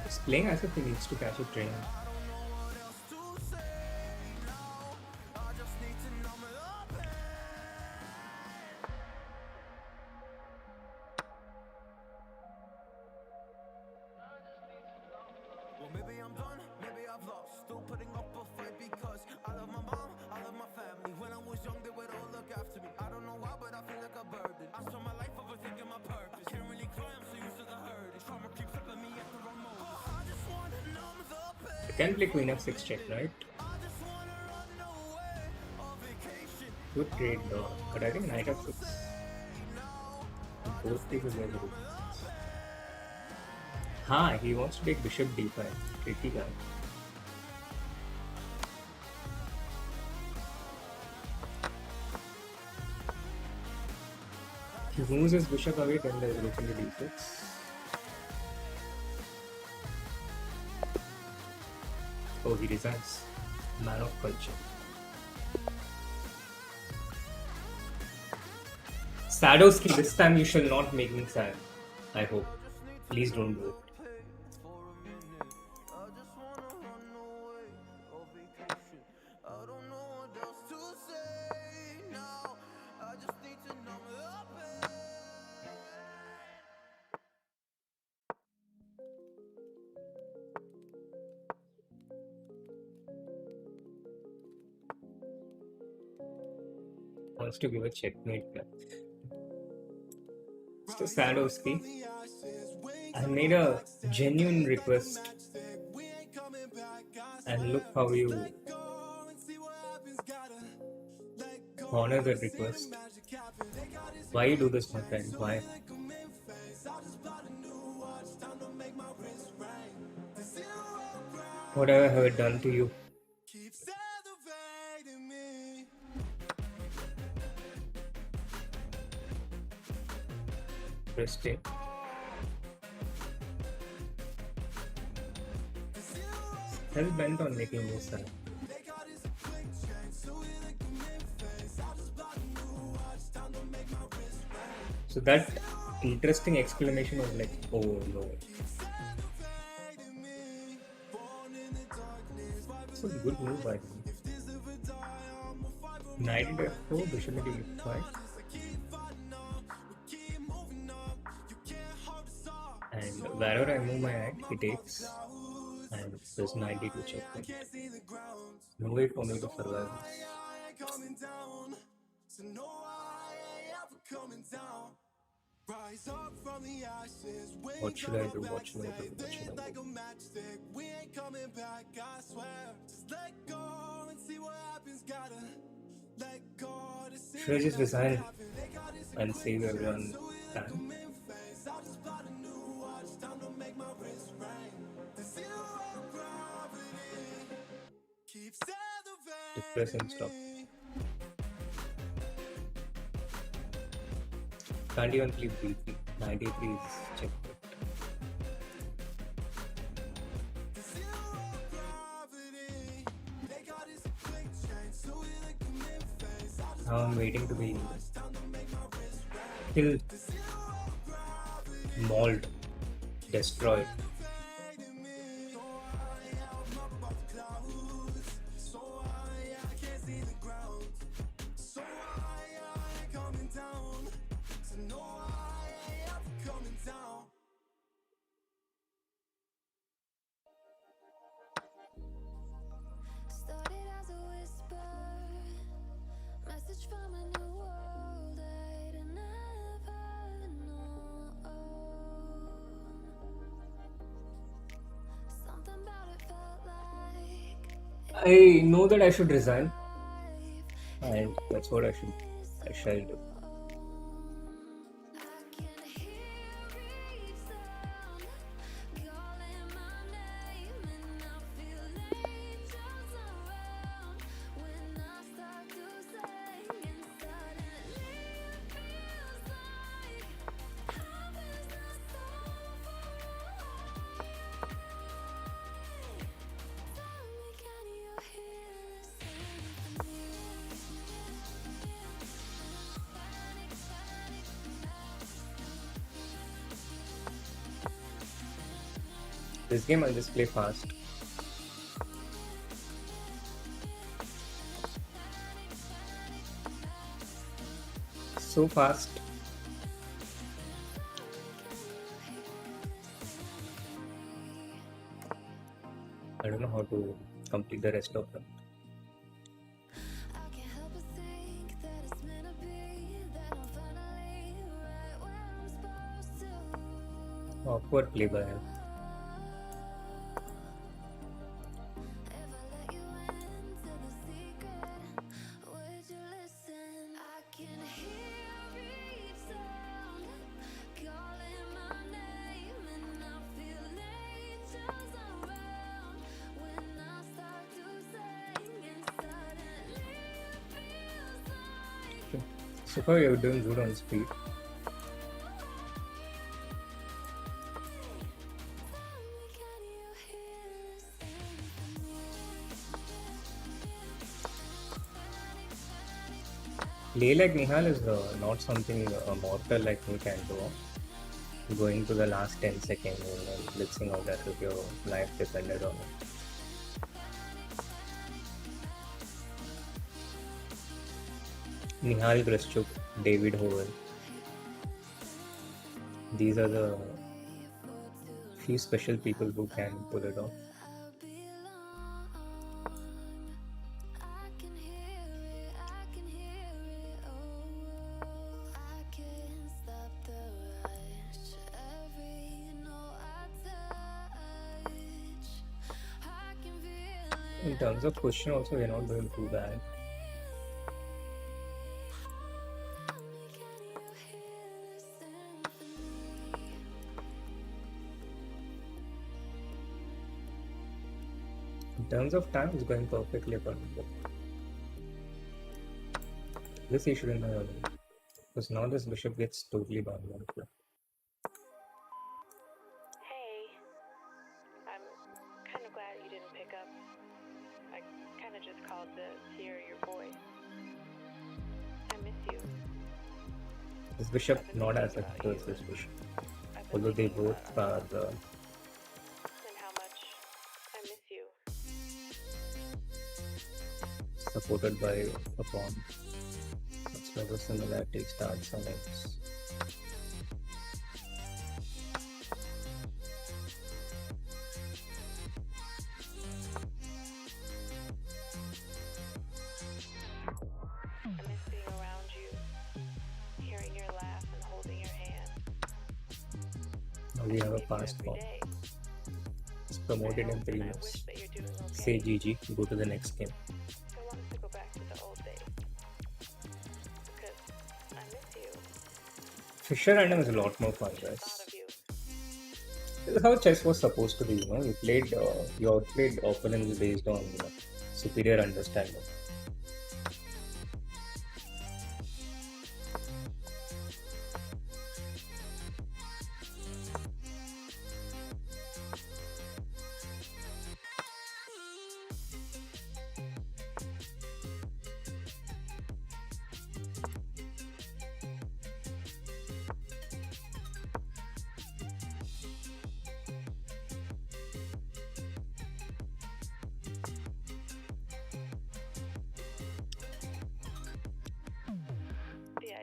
He's playing as if he needs to catch a train. I can play queen f6 check, right? Good trade though, but I think knight f6. Both pieces are good. Ha, he wants to take bishop d5. Tricky guy. He moves his bishop away, then there is rook into d6. Oh, he resigns. Man of culture. Sadowski, this time you shall not make me sad. I hope. Please don't do it. Wants to give a checkmate. Mr. Sadowski, I made a genuine request, and look how you honor that request. Why you do this, my friend? Why? What have I done to you? Interesting. Hell bent on making this sound. So that interesting exclamation was like, oh no. It's a good move by him. Knight into f4, bishop into e5. And wherever I move my knight, he takes. And there's 92 checkmate. No way for me to survive this. What should I do? What should I do? What should I do? Should I just resign and save everyone time? Depressing stuff. Can't even play B3. 93 is checkmate. Now I'm waiting to be killed, mauled, destroyed. Started as a whisper, message from a new world I'd never known. Something about it felt like I know that I should resign, and that's what I shall do. This game I'll just play fast. So fast. I don't know how to complete the rest of them. Awkward play by him. So far you're doing good on speed. Play like Nihal is not something a mortal like me can do. Going to the last 10 seconds and blitzing out as if your life depended on it. Nihal Grishchuk, David Howell. These are the few special people who can pull it off. In terms of question also, we're not doing too bad. In terms of time, it's going perfectly according to this issue in the because now this bishop gets totally bound. Bishop not as active as this bishop, although they both are supported by a pawn. That's where the similarity starts on X. Now we have a fast pawn. It's promoted in 3 minutes. Say GG, go to the next game. Fisher random is a lot more fun, guys. This is how chess was supposed to be, you know. You outplayed opponents based on superior understanding.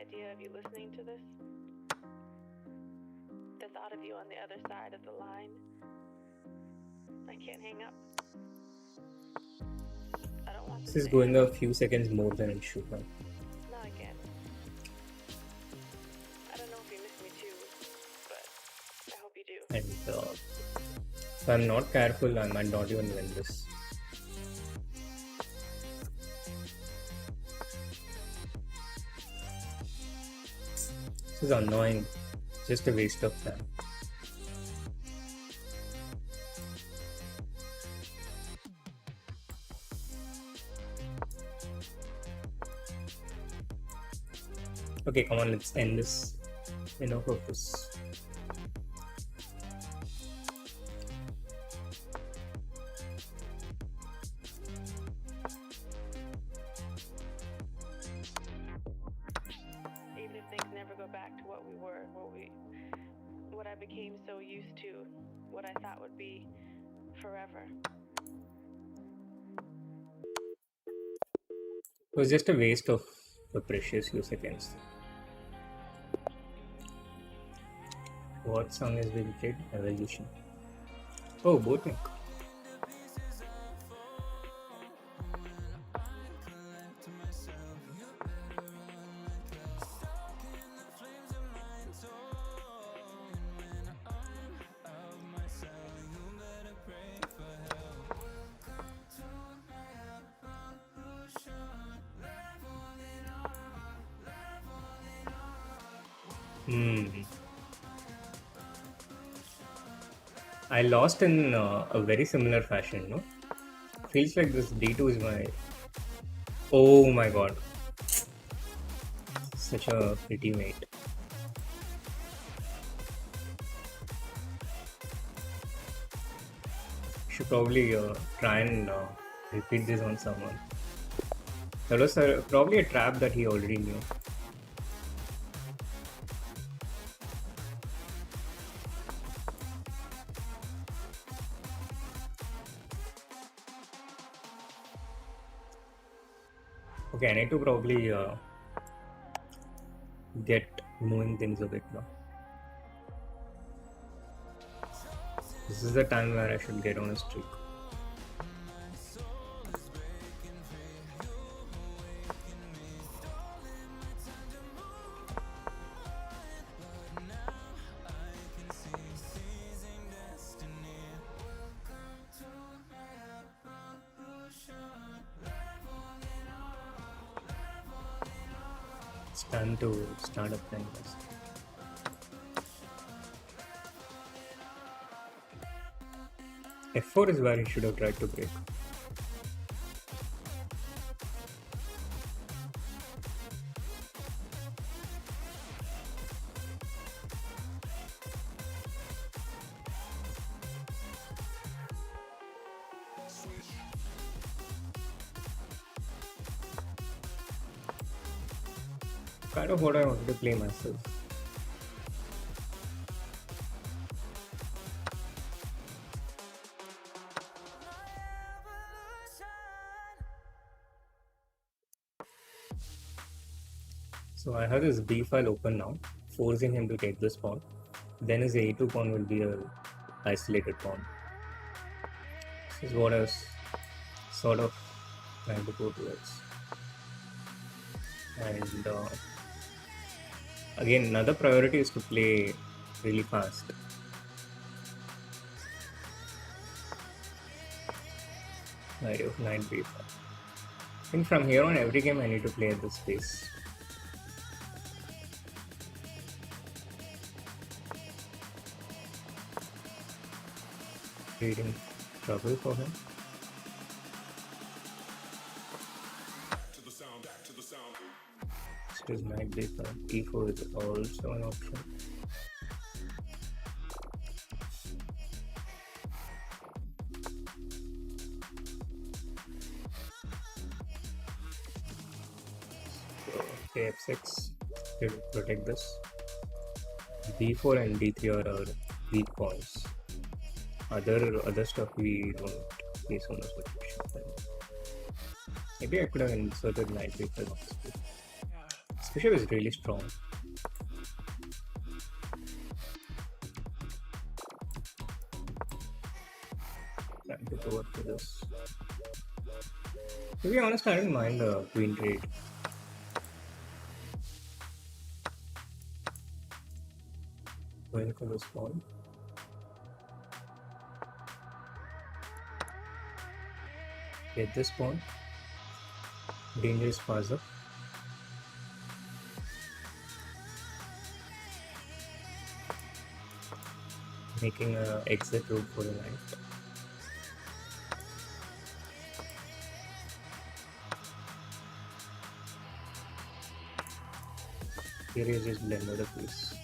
Idea of you listening to this, the thought of you on the other side of the line, I can't hang up. I don't want this is going a few seconds more than it should now. Not again. I don't know if you miss me too, but I hope you do. And if I'm not careful, I might not even win this. This is annoying, just a waste of time. Okay, come on, let's end this. Enough of this. What I became so used to, what I thought would be forever. It was just a waste of a precious few seconds. What song is being played? Evolution. Oh, Boatnik. I lost in a very similar fashion, no? Feels like this D2 is my... Oh my god. Such a pretty mate. Should probably try and repeat this on someone. That was probably a trap that he already knew. Okay, I need to probably get moving things a bit now. This is the time where I should get on a streak. It's time to start up playing this. F4 is where he should have tried to break. Kind of what I wanted to play myself. So I have this B file open now, forcing him to take this pawn. Then his A2 pawn will be a isolated pawn. This is what I was sort of trying to go towards. And again, another priority is to play really fast. Knight of 9 b5. I think from here on, every game I need to play at this pace. Creating trouble for him. This is knight b5. e4 is also an option. So f6 to protect this. b4 and d3 are our weak points. Other stuff we don't play so much with bishop. Maybe I could have inserted knight b5 on this bishop. This bishop is really strong. Trying to go up to this. To be honest, I don't mind the queen trade. Going for this pawn. Get this pawn. Dangerous pass up. Making an exit route for the knight. Here is just blender the piece.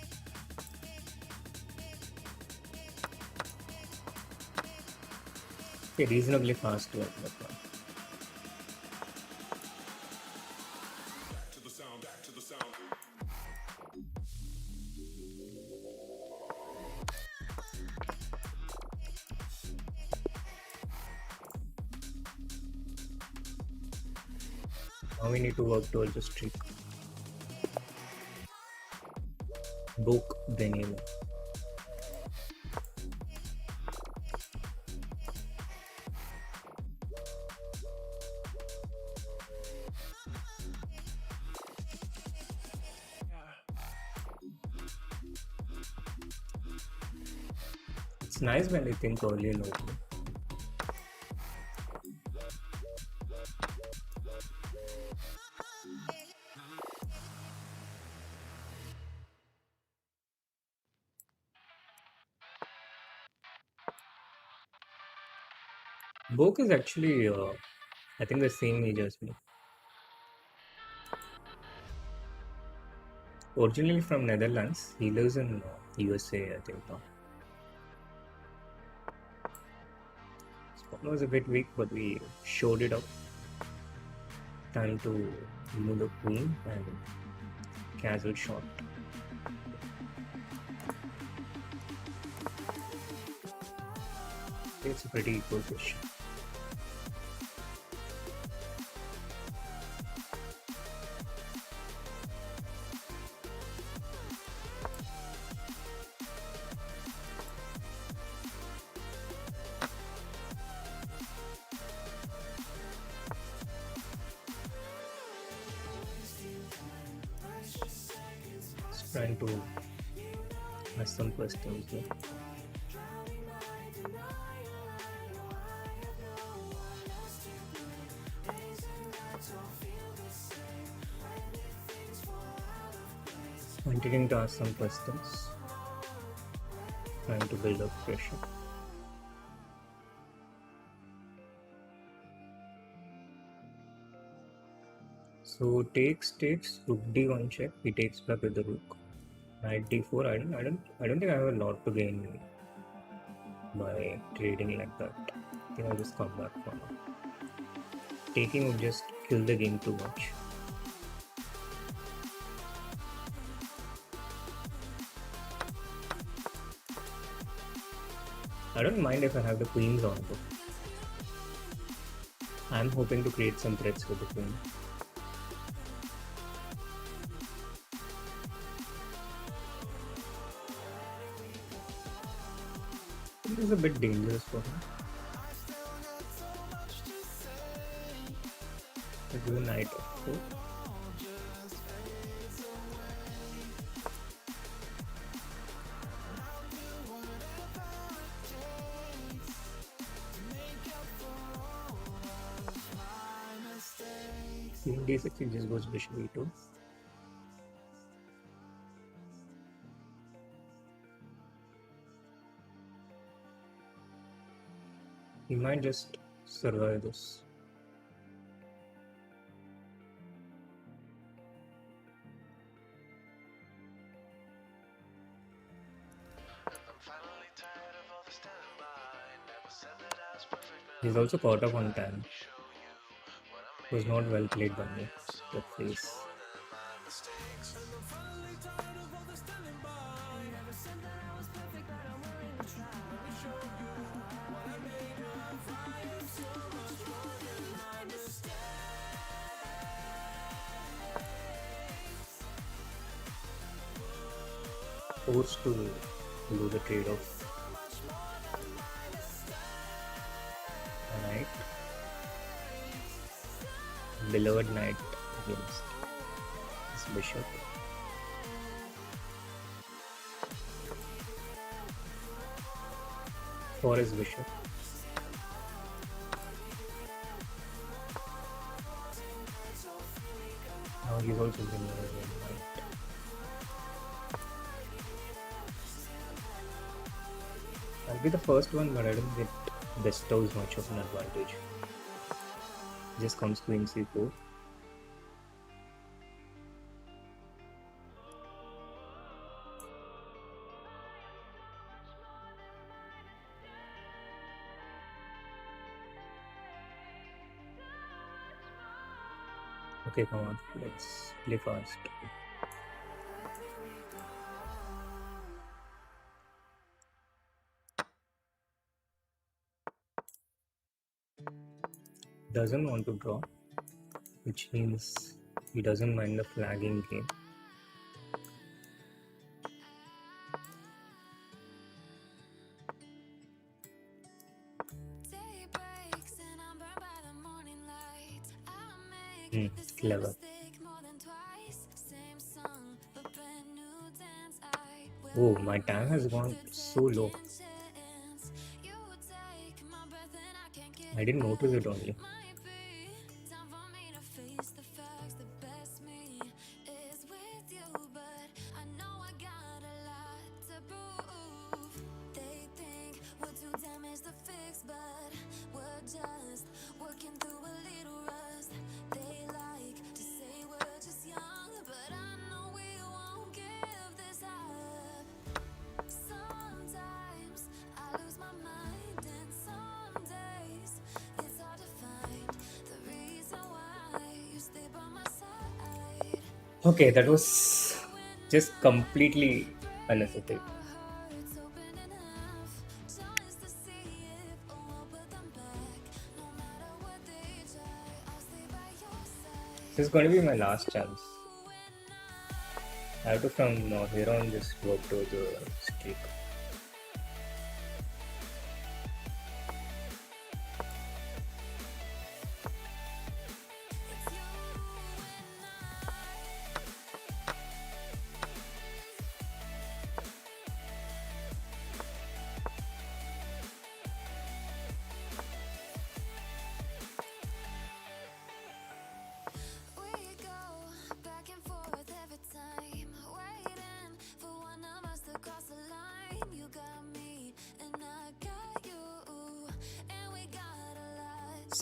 Okay, reasonably fast to open that one. Now we need to work towards the streak. Book Benjamin. It's nice when they think early and open. Book is actually, I think, the same age as me. Originally from Netherlands, he lives in USA, I think now. Spawn was a bit weak, but we showed it up. Time to move the queen and casual shot. It's a pretty equal position. Trying to ask some questions here. Continuing to ask some questions. Trying to build up pressure. So takes rook d1 check. He takes back with the rook. Knight d4. I don't think I have a lot to gain by trading like that. I think I'll just come back for now. Taking would just kill the game too much. I don't mind if I have the queens on though. I'm hoping to create some threats with the queen. This is a bit dangerous for him. Let's do knight f4. Queen d6, he just goes bishop e2. He might just survive this. He's also caught up on time. It was not well played by me. The face. Forced to do the trade-off. Knight. Beloved knight against this bishop. For his bishop. Now he's also bringing a knight. I'll be the first one, but I don't think it bestows much of an advantage. Just comes queen c4. Okay, come on, let's play fast. Doesn't want to draw, which means he doesn't mind the flagging game. Clever. Oh, my time has gone so low. I didn't notice it only. Okay, that was just completely unnecessary. This is going to be my last chance. I have to from here on just work towards a streak.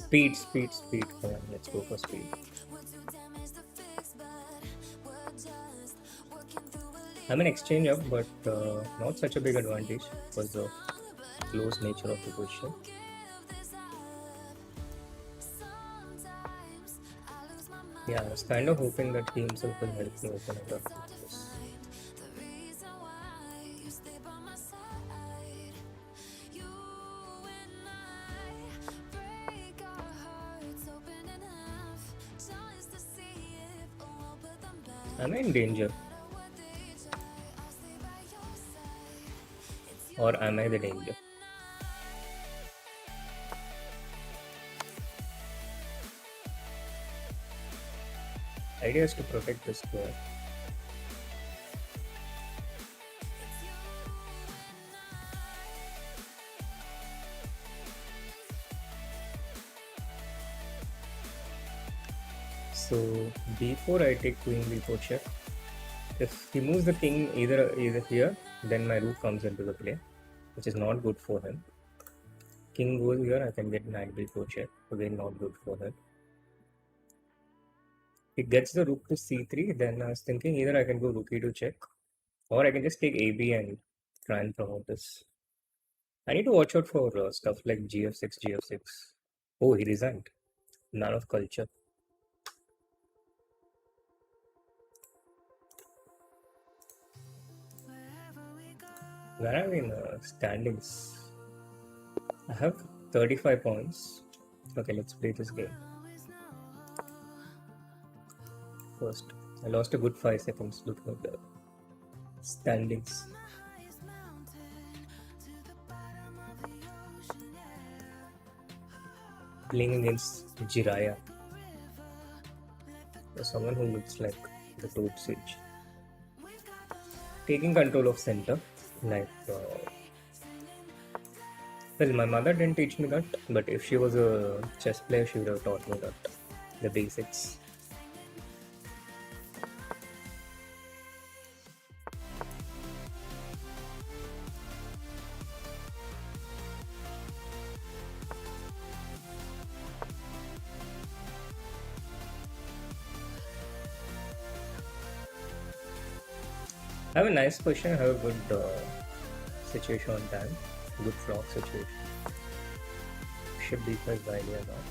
Speed. Come on, let's go for speed. I'm an exchange up, but not such a big advantage because of the close nature of the position. Yeah, I was kind of hoping that he himself will help me open it up with this. Am I in danger? Or am I the danger? Idea is to protect the square. So before I take queen b4 check, if he moves the king either here, then my rook comes into the play, which is not good for him. King goes here, I can get knight b4 check, again not good for him. He gets the rook to c3, then I was thinking either I can go rook e2 check, or I can just take ab and try and promote this. I need to watch out for stuff like gf6, gf6. Oh, he resigned. None of culture. Where are we in standings? I have 35 points. Okay, let's play this game. First, I lost a good 5 seconds looking at the standings. Playing against Jiraiya. There's someone who looks like the Toad Sage. Taking control of center. Like, well, my mother didn't teach me that, but if she was a chess player, she would have taught me that. The basics. I have a nice position, I have a good situation on time, good flock situation. Ship d5 is the idea now.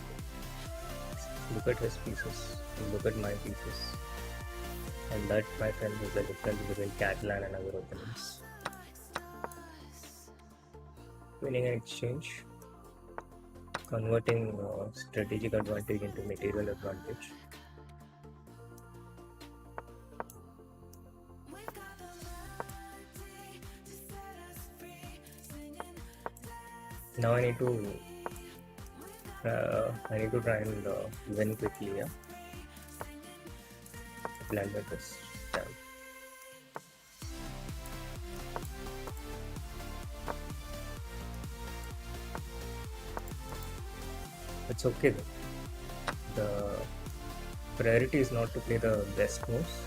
Look at his pieces, look at my pieces. And that, my friend, is the difference between Catalan and other opponents. Winning an exchange, converting strategic advantage into material advantage. Now I need to try and win quickly. Yeah, plan with this. Damn. It's okay though. The priority is not to play the best moves,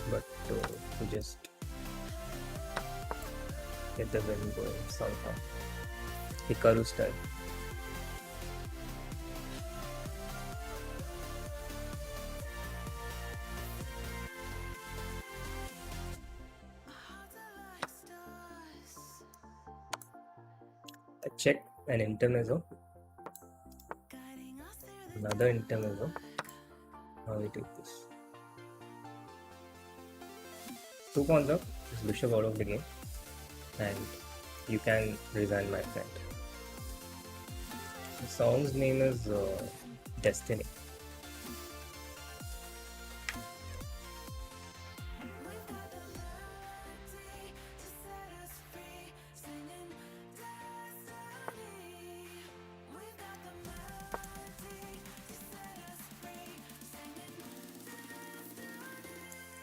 but to just get the win going somehow. Hikaru style. I check an intermezzo, another intermezzo. How we take this? 2 pawns up, this bishop out of the game, and you can resign, my friend. The song's name is Destiny.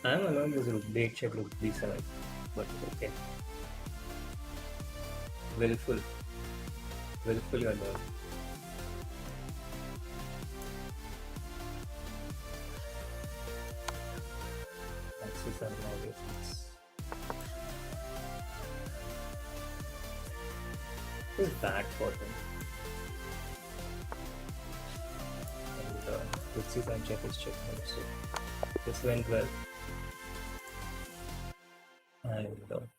I'm alone with rook b8 check, rook b7, but okay. Willful you're alone. Axis are now difference. This is bad for him. And Tutsis and check his checkmate, so this went well. And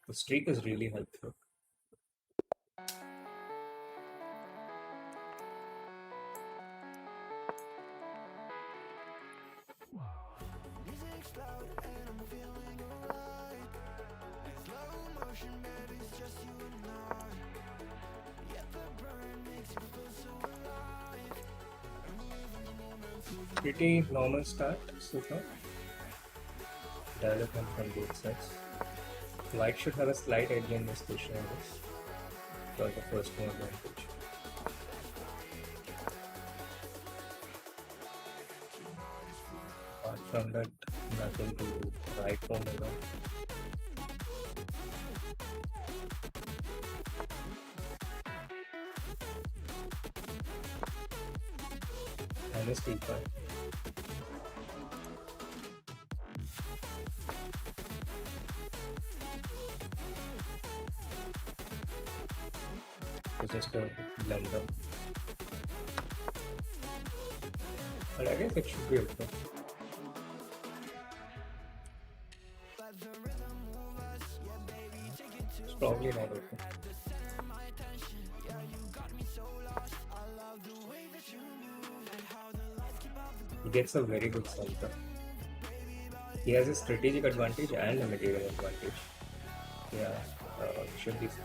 the streak is really helpful. Pretty normal start so far. Development from both sides. White should have a slight edge in this position, I guess. For the first move advantage. But from that, nothing to write home about. And a steeper. It's just a blunder. But I guess it should be okay. It's probably not okay. He gets a very good center. He has a strategic advantage and a material advantage. Yeah, should be 60-50.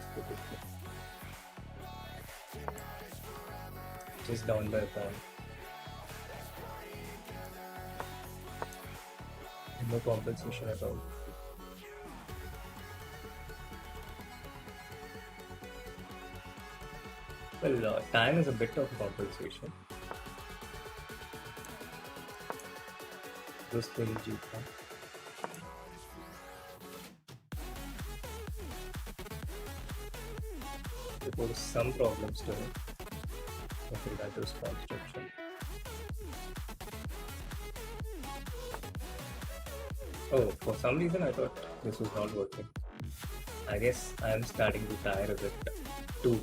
Just down by a point. No compensation at all. Well, time is a bit of compensation. This will GeForce. There were some problems to it. Okay, that was construction. Oh, for some reason I thought this was not working. I guess I am starting to tire of it too.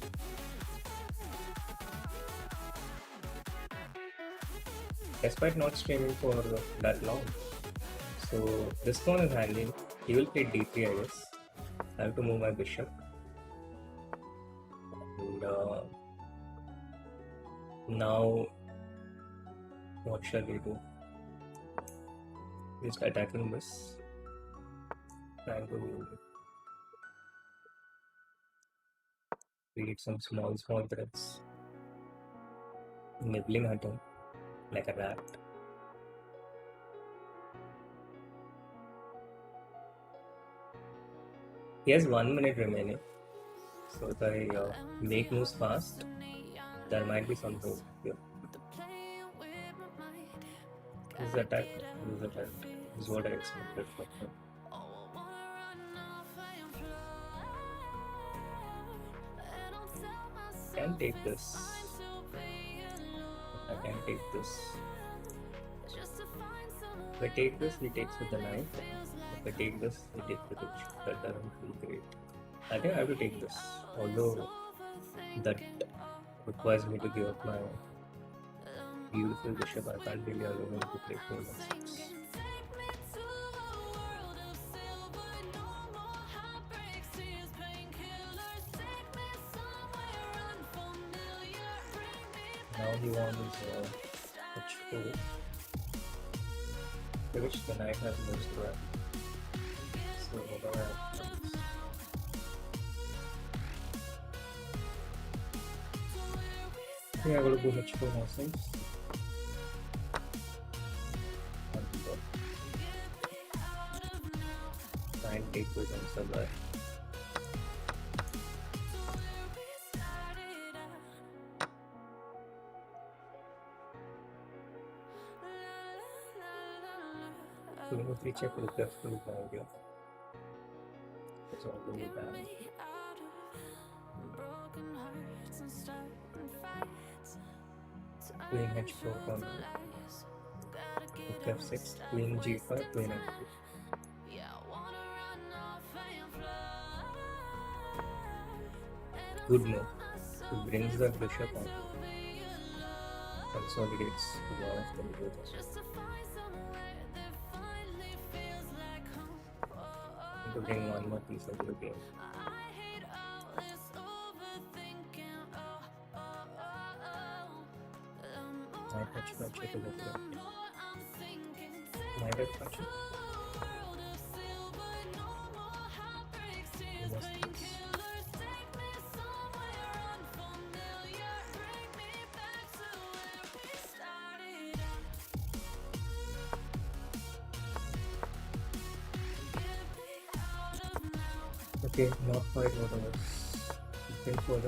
Despite not streaming for that long. So this pawn is hanging. He will play d3, I guess. I have to move my bishop. And now, what shall we do? Just attacking this. Trying to create some small threats. Nibbling at him like a rat. He has 1 minute remaining. So if I make moves fast, there might be some hope here. This is attack. This is what I expected from him. I can take this. I can take this. If I take this, he takes with the knife. If I take this, he takes with the bishop. That doesn't feel great. I think I have to take this, although that requires me to give up my beautiful bishop. I can't really allow him to play 4-1-6. Now he wants h4, to which the knight has no threat. So whatever happens. I think I will go h4 now since. Try and take with answer there. So if we check with the full value, it's all the way down. Queen h4 on f6, queen g5, queen f2. Good move. It brings the bishop on. Consolidates one of the middle. To bring one more piece into the game. Knight h5 check to the left. Knight h5 check. Okay, not quite what I was looking for.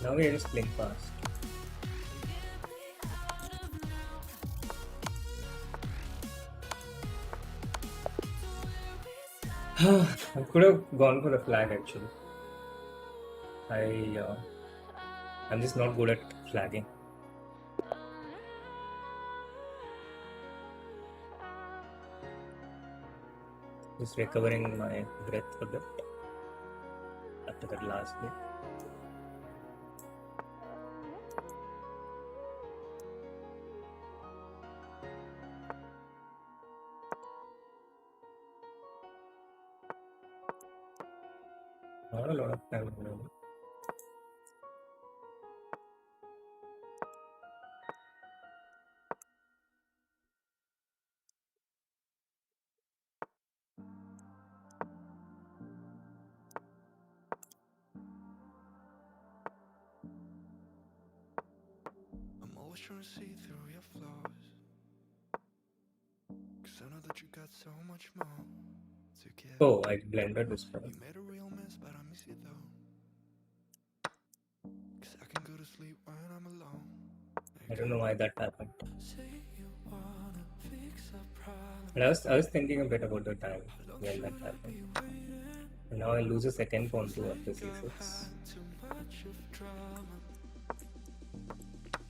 Now we are just playing fast. I could have gone for the flag actually. I'm just not good at flagging. Just recovering my breath a bit after that last bit. Not a lot of time. I'm always trying to see through your flaws, 'cause I know that you got so much more to give. Oh, I blended this one. You made a real mess, but I miss you though, 'cause I can go to sleep when I'm alone. I don't know why that happened. Say you wanna fix a problem, But I was thinking a bit about the time when that happened. And now I lose a second pawn to after c6. too much of drama,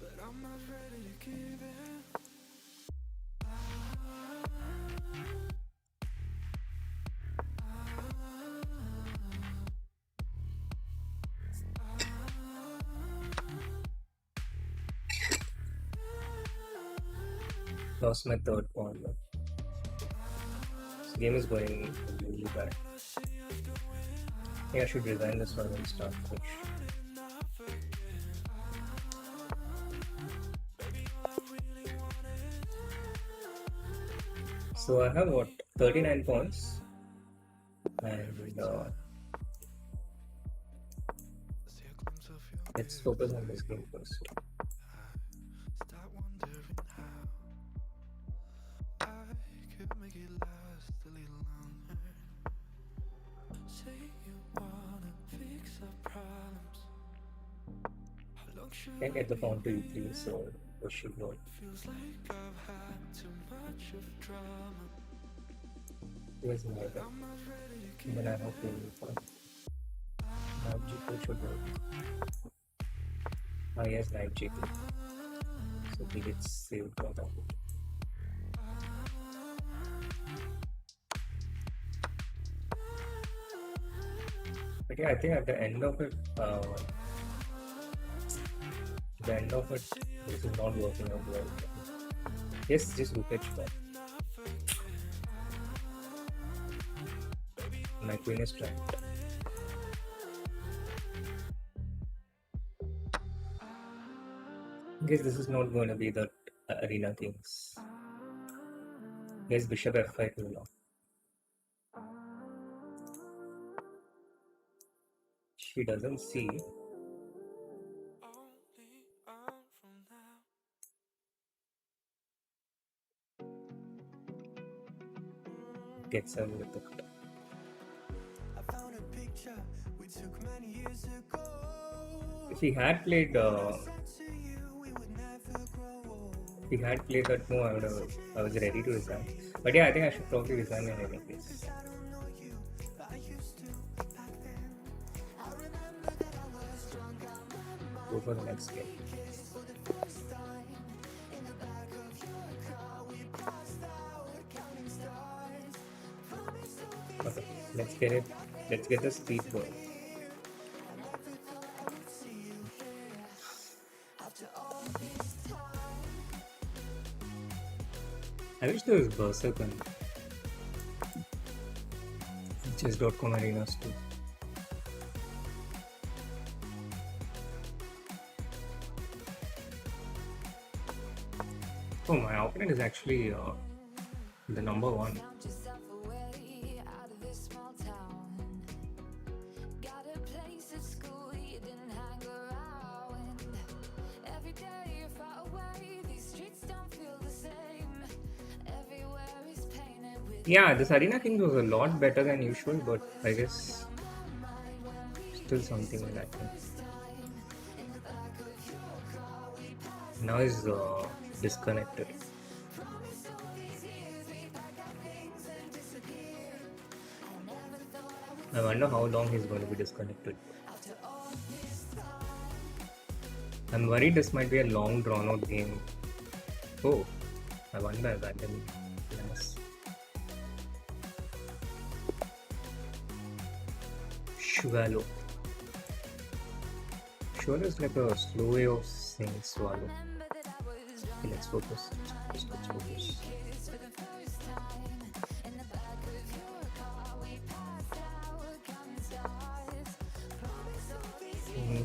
but I'm not ready to give in. Lost my third pawn. This game is going really bad. I think I should resign this one and start fresh. So I have what, 39 points, and let's focus on this game first. Start wondering how I could make it last a little longer. Say you wanna fix our problems. How long should Can't get the pawn to e3, so we should go. feels like I've had too much of drama. Here's my bad. I'm not ready to And then I have to move on. Now g2 should work. Ah yes, knight g2. So he gets saved on that. But yeah, I think at the end of it, this is not working out well. Yes, just rook h5. My queen is trapped. Guess this is not going to be the Arena Kings. Guess bishop f5 will not. She doesn't see. Gets her with it. I found a picture we took many years ago. If he had played that move, I was ready to resign. But yeah, I think I should probably resign in any case. Go for the next game. Okay, let's get it. Let's get the speed going. I wish there was Berserk on chess.com arenas too. Oh, my opponent is actually the number one. Yeah, this Arena King was a lot better than usual, but I guess still something lacking. Now he's disconnected. I wonder how long he's going to be disconnected. I'm worried this might be a long drawn out game. Oh, I wonder that then. Yes. Swallow. Swallow is like a slow way of saying swallow. Okay, let's focus. Let's focus.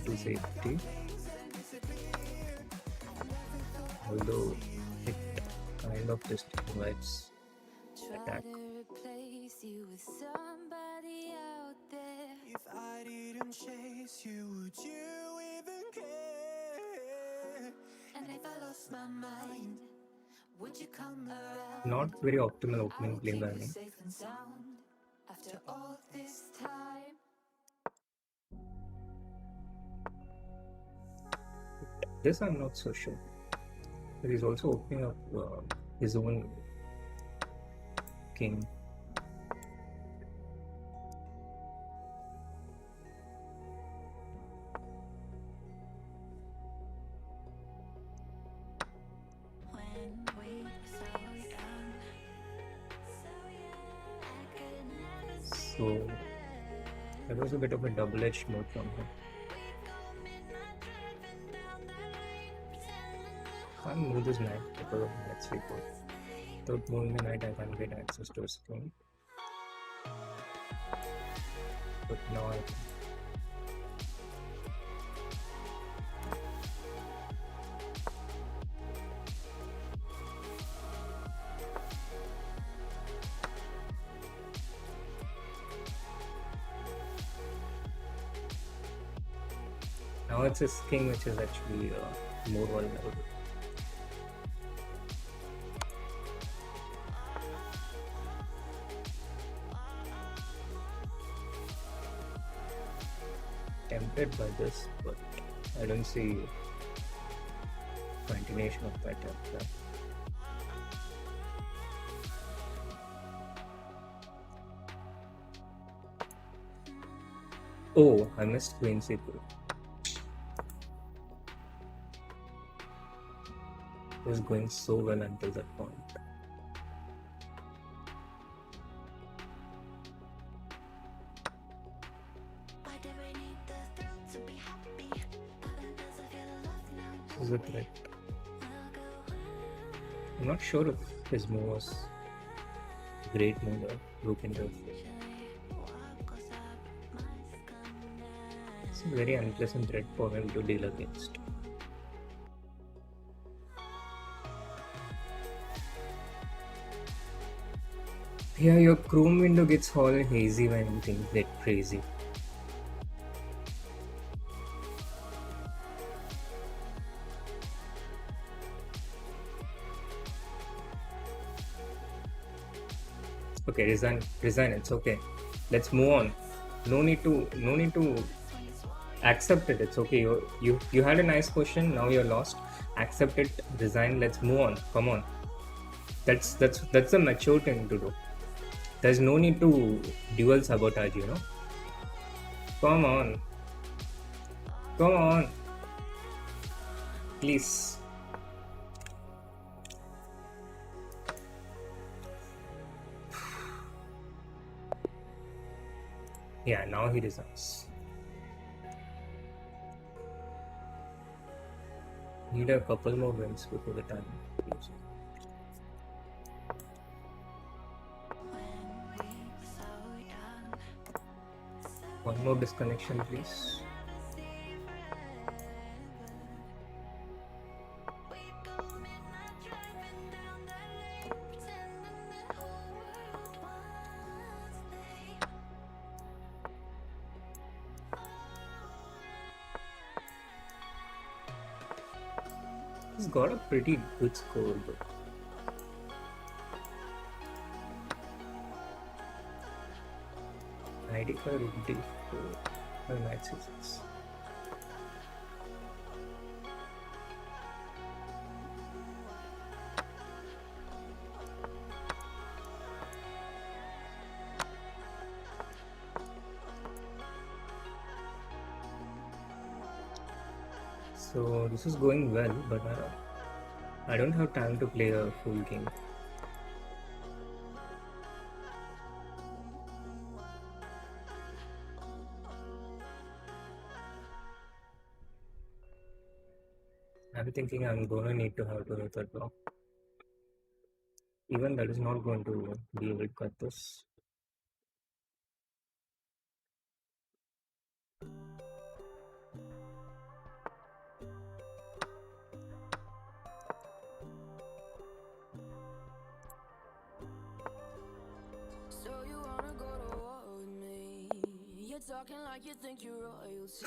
250. Although it kind of just invites attack. If I didn't chase you, would you even care? And if I lost my mind, would you come around? Not very optimal opening play by me. Safe and sound after all this time. This I'm not so sure. But he's also opening up his own king. So that was a bit of a double-edged move from him. Can't move this knight because of knight c4. Without moving the knight, I can't get access to his king. But now I can. Now it's his king which is actually more vulnerable. Tempted by this, but I don't see continuation of that template. Oh, I missed queen c4. It was going so well until that point. This is a threat. I'm not sure if his move was a great move or rook into. It's a very unpleasant threat for him to deal against. Yeah, your Chrome window gets all hazy when things get crazy. Okay, resign, it's okay. Let's move on. No need to accept it. It's okay. You had a nice question, now you're lost. Accept it, resign, let's move on. Come on. That's the mature thing to do. There's no need to dual sabotage, you know. Come on. Come on. Please. Yeah, now he resigns. Need a couple more wins before the time. One more disconnection, please. He's got a pretty good score though. ID5 rook d4 knight c6. So this is going well, but I don't have time to play a full game. I'm thinking I'm gonna need to have to hit that block. Even that is not going to be able to cut this. So you wanna go to war with me? You're talking like you think you're royalty.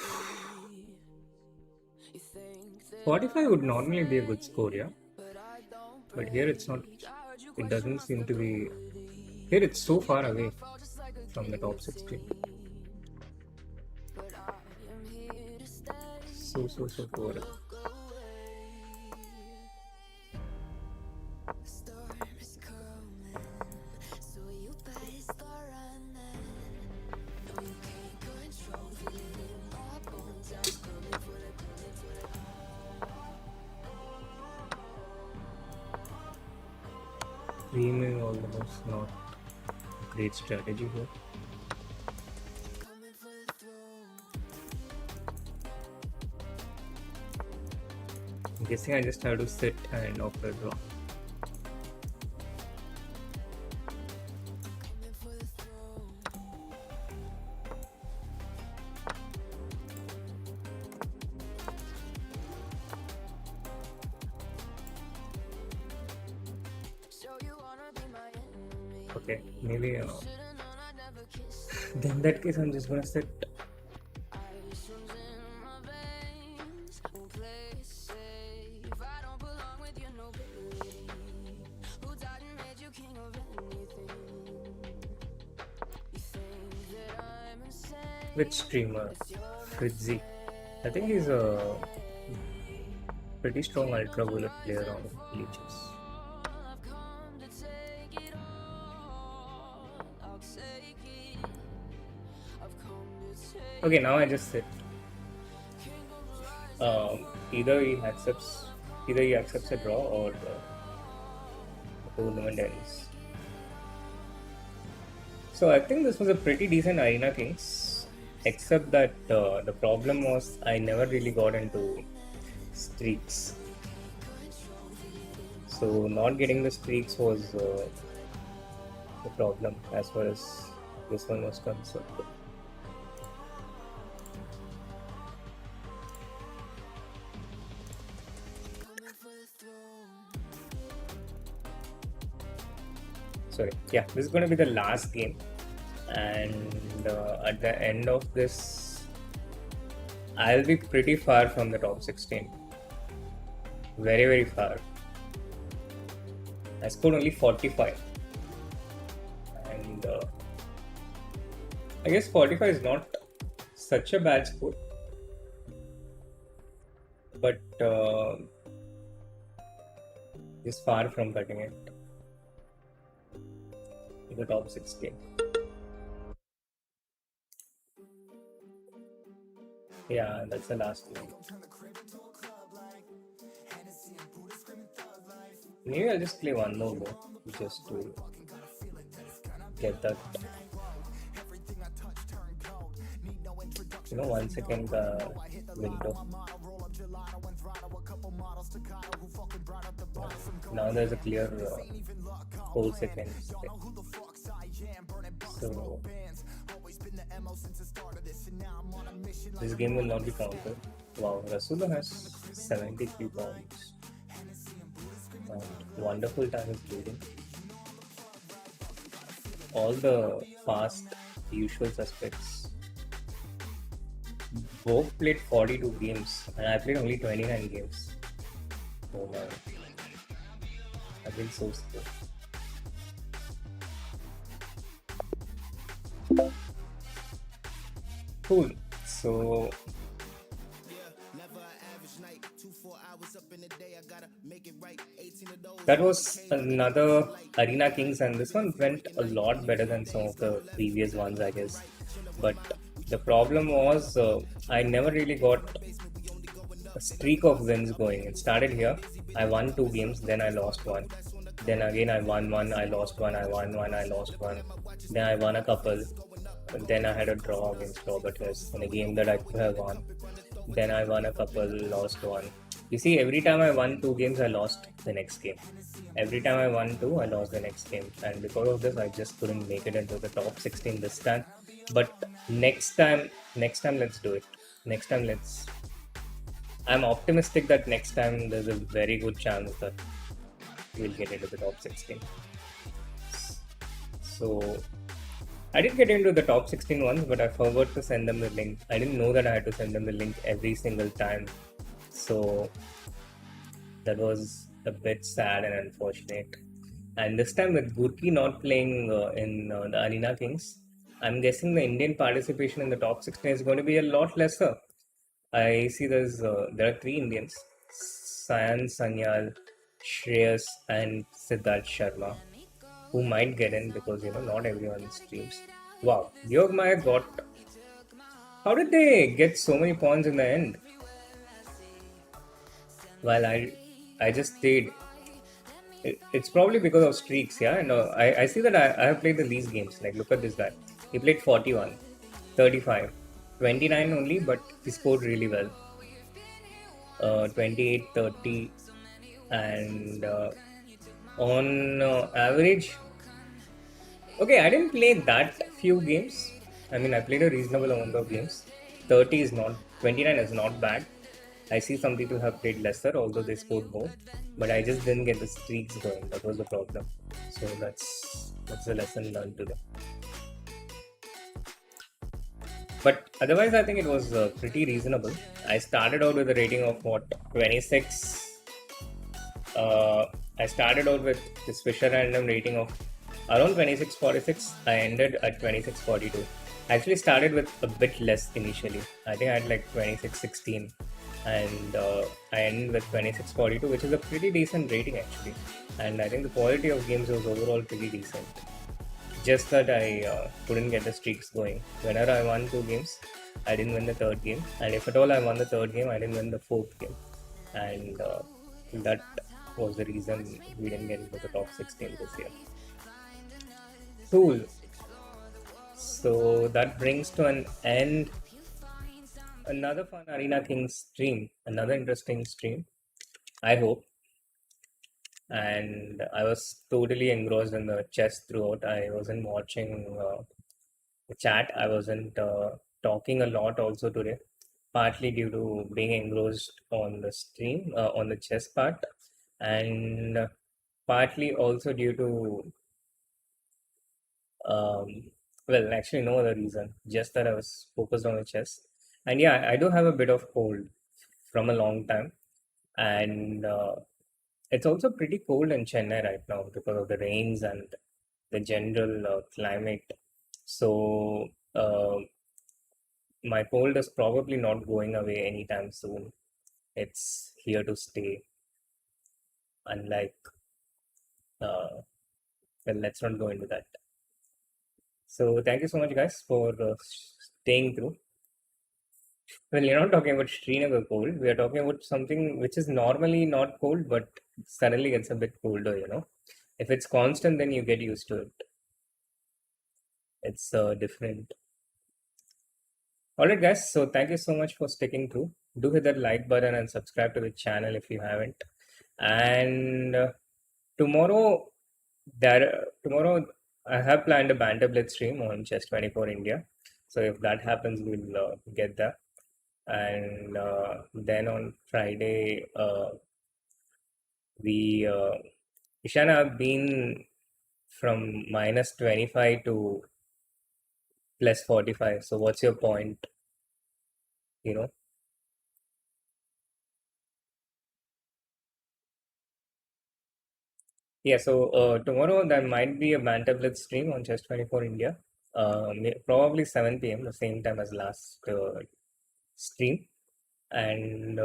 You think that 45 would normally be a good score, yeah? but I don't But here it's not, break. I heard you it question doesn't my seem to be, stability. here it's so far You away fall just like a from the top 16. guillotine. But I am here to stay. So poor. Look away. The storm is coming, so you better start running. No, you can't control it in my bones. I'm coming for the, coming for the. Remake almost not a great strategy here. Coming for the throne. I'm guessing I just have to sit and offer a draw. Coming for the throne. So you wanna be my enemy? Okay, maybe Should've known I'd never kiss you. then in that case I'm just gonna sit. Ice runs in my veins. Won't play it safe. I don't belong with your nobility. Who died and made you king of anything? You think that I'm insane? Which streamer? Fritzy. I think he's a pretty strong ultra bullet player on leeches. I've come to take it all. I'll take it. I've come to take Okay, now I just sit. kingdoms rise. Either he accepts a draw or the tournament ends. So I think this was a pretty decent Arena Kings, except that the problem was I never really got into streaks. So not getting the streaks was the problem as far as this one was concerned. Coming for the throne. Sorry, yeah, this is going to be the last game, and at the end of this I'll be pretty far from the top 16, very far. I scored only 45, and I guess 45 is not such a bad score, but is far from cutting it to the top 16. Yeah, that's the last one. Maybe I'll just play one more though, just to get that, 1 second window. Now there's a clear whole second. So this game will not be counted. Wow, Rasula has 73 points. And wonderful time is leading. All the fast usual suspects. Both played 42 games and I played only 29 games. Oh man. I've been so slow. Cool. So that was another Arena Kings, and this one went a lot better than some of the previous ones, I guess. But the problem was I never really got a streak of wins going. It started here. I won 2 games, then I lost one. Then again I won one, I lost one, I won one, I lost one. Then I won a couple. Then I had a draw against Robertus in a game that I could have won. Then I won a couple, lost one. You see, every time I won 2 games, I lost the next game. Every time I won two, I lost the next game. And because of this, I just couldn't make it into the top 16 this time. But next time, let's do it. Next time, let's. I'm optimistic that next time there's a very good chance that we'll get into the top 16. So I did get into the top 16 once, but I forgot to send them the link. I didn't know that I had to send them the link every single time. So that was a bit sad and unfortunate. And this time with Gurki not playing in the Arena Kings, I'm guessing the Indian participation in the top 16 is going to be a lot lesser. I see there are 3 Indians: Sayan Sanyal, Shreyas, and Siddharth Sharma, who might get in because not everyone streams. Wow, Yog Maya got. How did they get so many points in the end? Well, I just stayed. It's probably because of streaks, yeah. And I see that I have played the least games. Like, look at this guy. He played 41, 35, 29 only, but he scored really well. 28, 30, and on average. Okay, I didn't play that few games. I mean, I played a reasonable amount of games. 30 is not, 29 is not bad. I see some people have played lesser, although they scored more. But I just didn't get the streaks going. That was the problem. So that's the lesson learned today. But otherwise, I think it was pretty reasonable. I started out with a rating of 26. I started out with this Fisher random rating of around 2646. I ended at 2642. I actually started with a bit less initially. I think I had like 2616, and I ended with 2642, which is a pretty decent rating actually. And I think the quality of games was overall pretty decent. Just that I couldn't get the streaks going. Whenever I won 2 games, I didn't win the third game, and if at all I won the third game, I didn't win the fourth game, and that was the reason we didn't get into the top 16 this year. Cool. So that brings to an end another fun Arena Kings stream, another interesting stream, I hope. And I was totally engrossed in the chess throughout. I wasn't watching the chat. I wasn't talking a lot also today, partly due to being engrossed on the stream, on the chess part, and partly also due to well, actually no other reason, just that I was focused on the chess. And yeah, I do have a bit of cold from a long time, and it's also pretty cold in Chennai right now because of the rains and the general climate. So my cold is probably not going away anytime soon. It's here to stay. Unlike, well, let's not go into that. So thank you so much, guys, for staying through. Well, you're not talking about Srinagar cold. We are talking about something which is normally not cold, but suddenly gets a bit colder. If it's constant, then you get used to it. It's different. Alright, guys. So thank you so much for sticking through. Do hit that like button and subscribe to the channel if you haven't. And tomorrow, tomorrow I have planned a Banter Blitz stream on Chess24 India. So if that happens, we'll get that. And then on Friday, we Ishan, have been from -25 to +45. So what's your point? Yeah, so tomorrow there might be a Banter Blitz stream on Chess24 India. Probably 7 p.m., the same time as last stream. And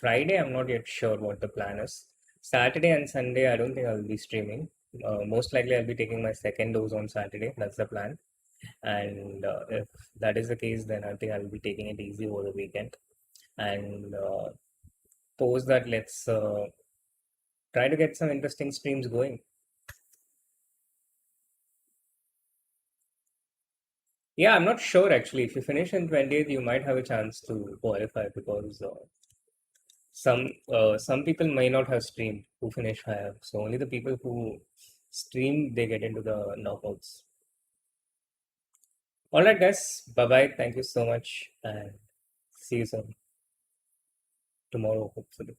Friday, I'm not yet sure what the plan is. Saturday and Sunday, I don't think I'll be streaming. Most likely, I'll be taking my second dose on Saturday. That's the plan. And if that is the case, then I think I'll be taking it easy over the weekend. And post that, let's try to get some interesting streams going. Yeah, I'm not sure actually. If you finish in 20th, you might have a chance to qualify because some people may not have streamed who finish higher. So only the people who stream they get into the knockouts. All right, guys. Bye bye. Thank you so much, and see you soon tomorrow, hopefully.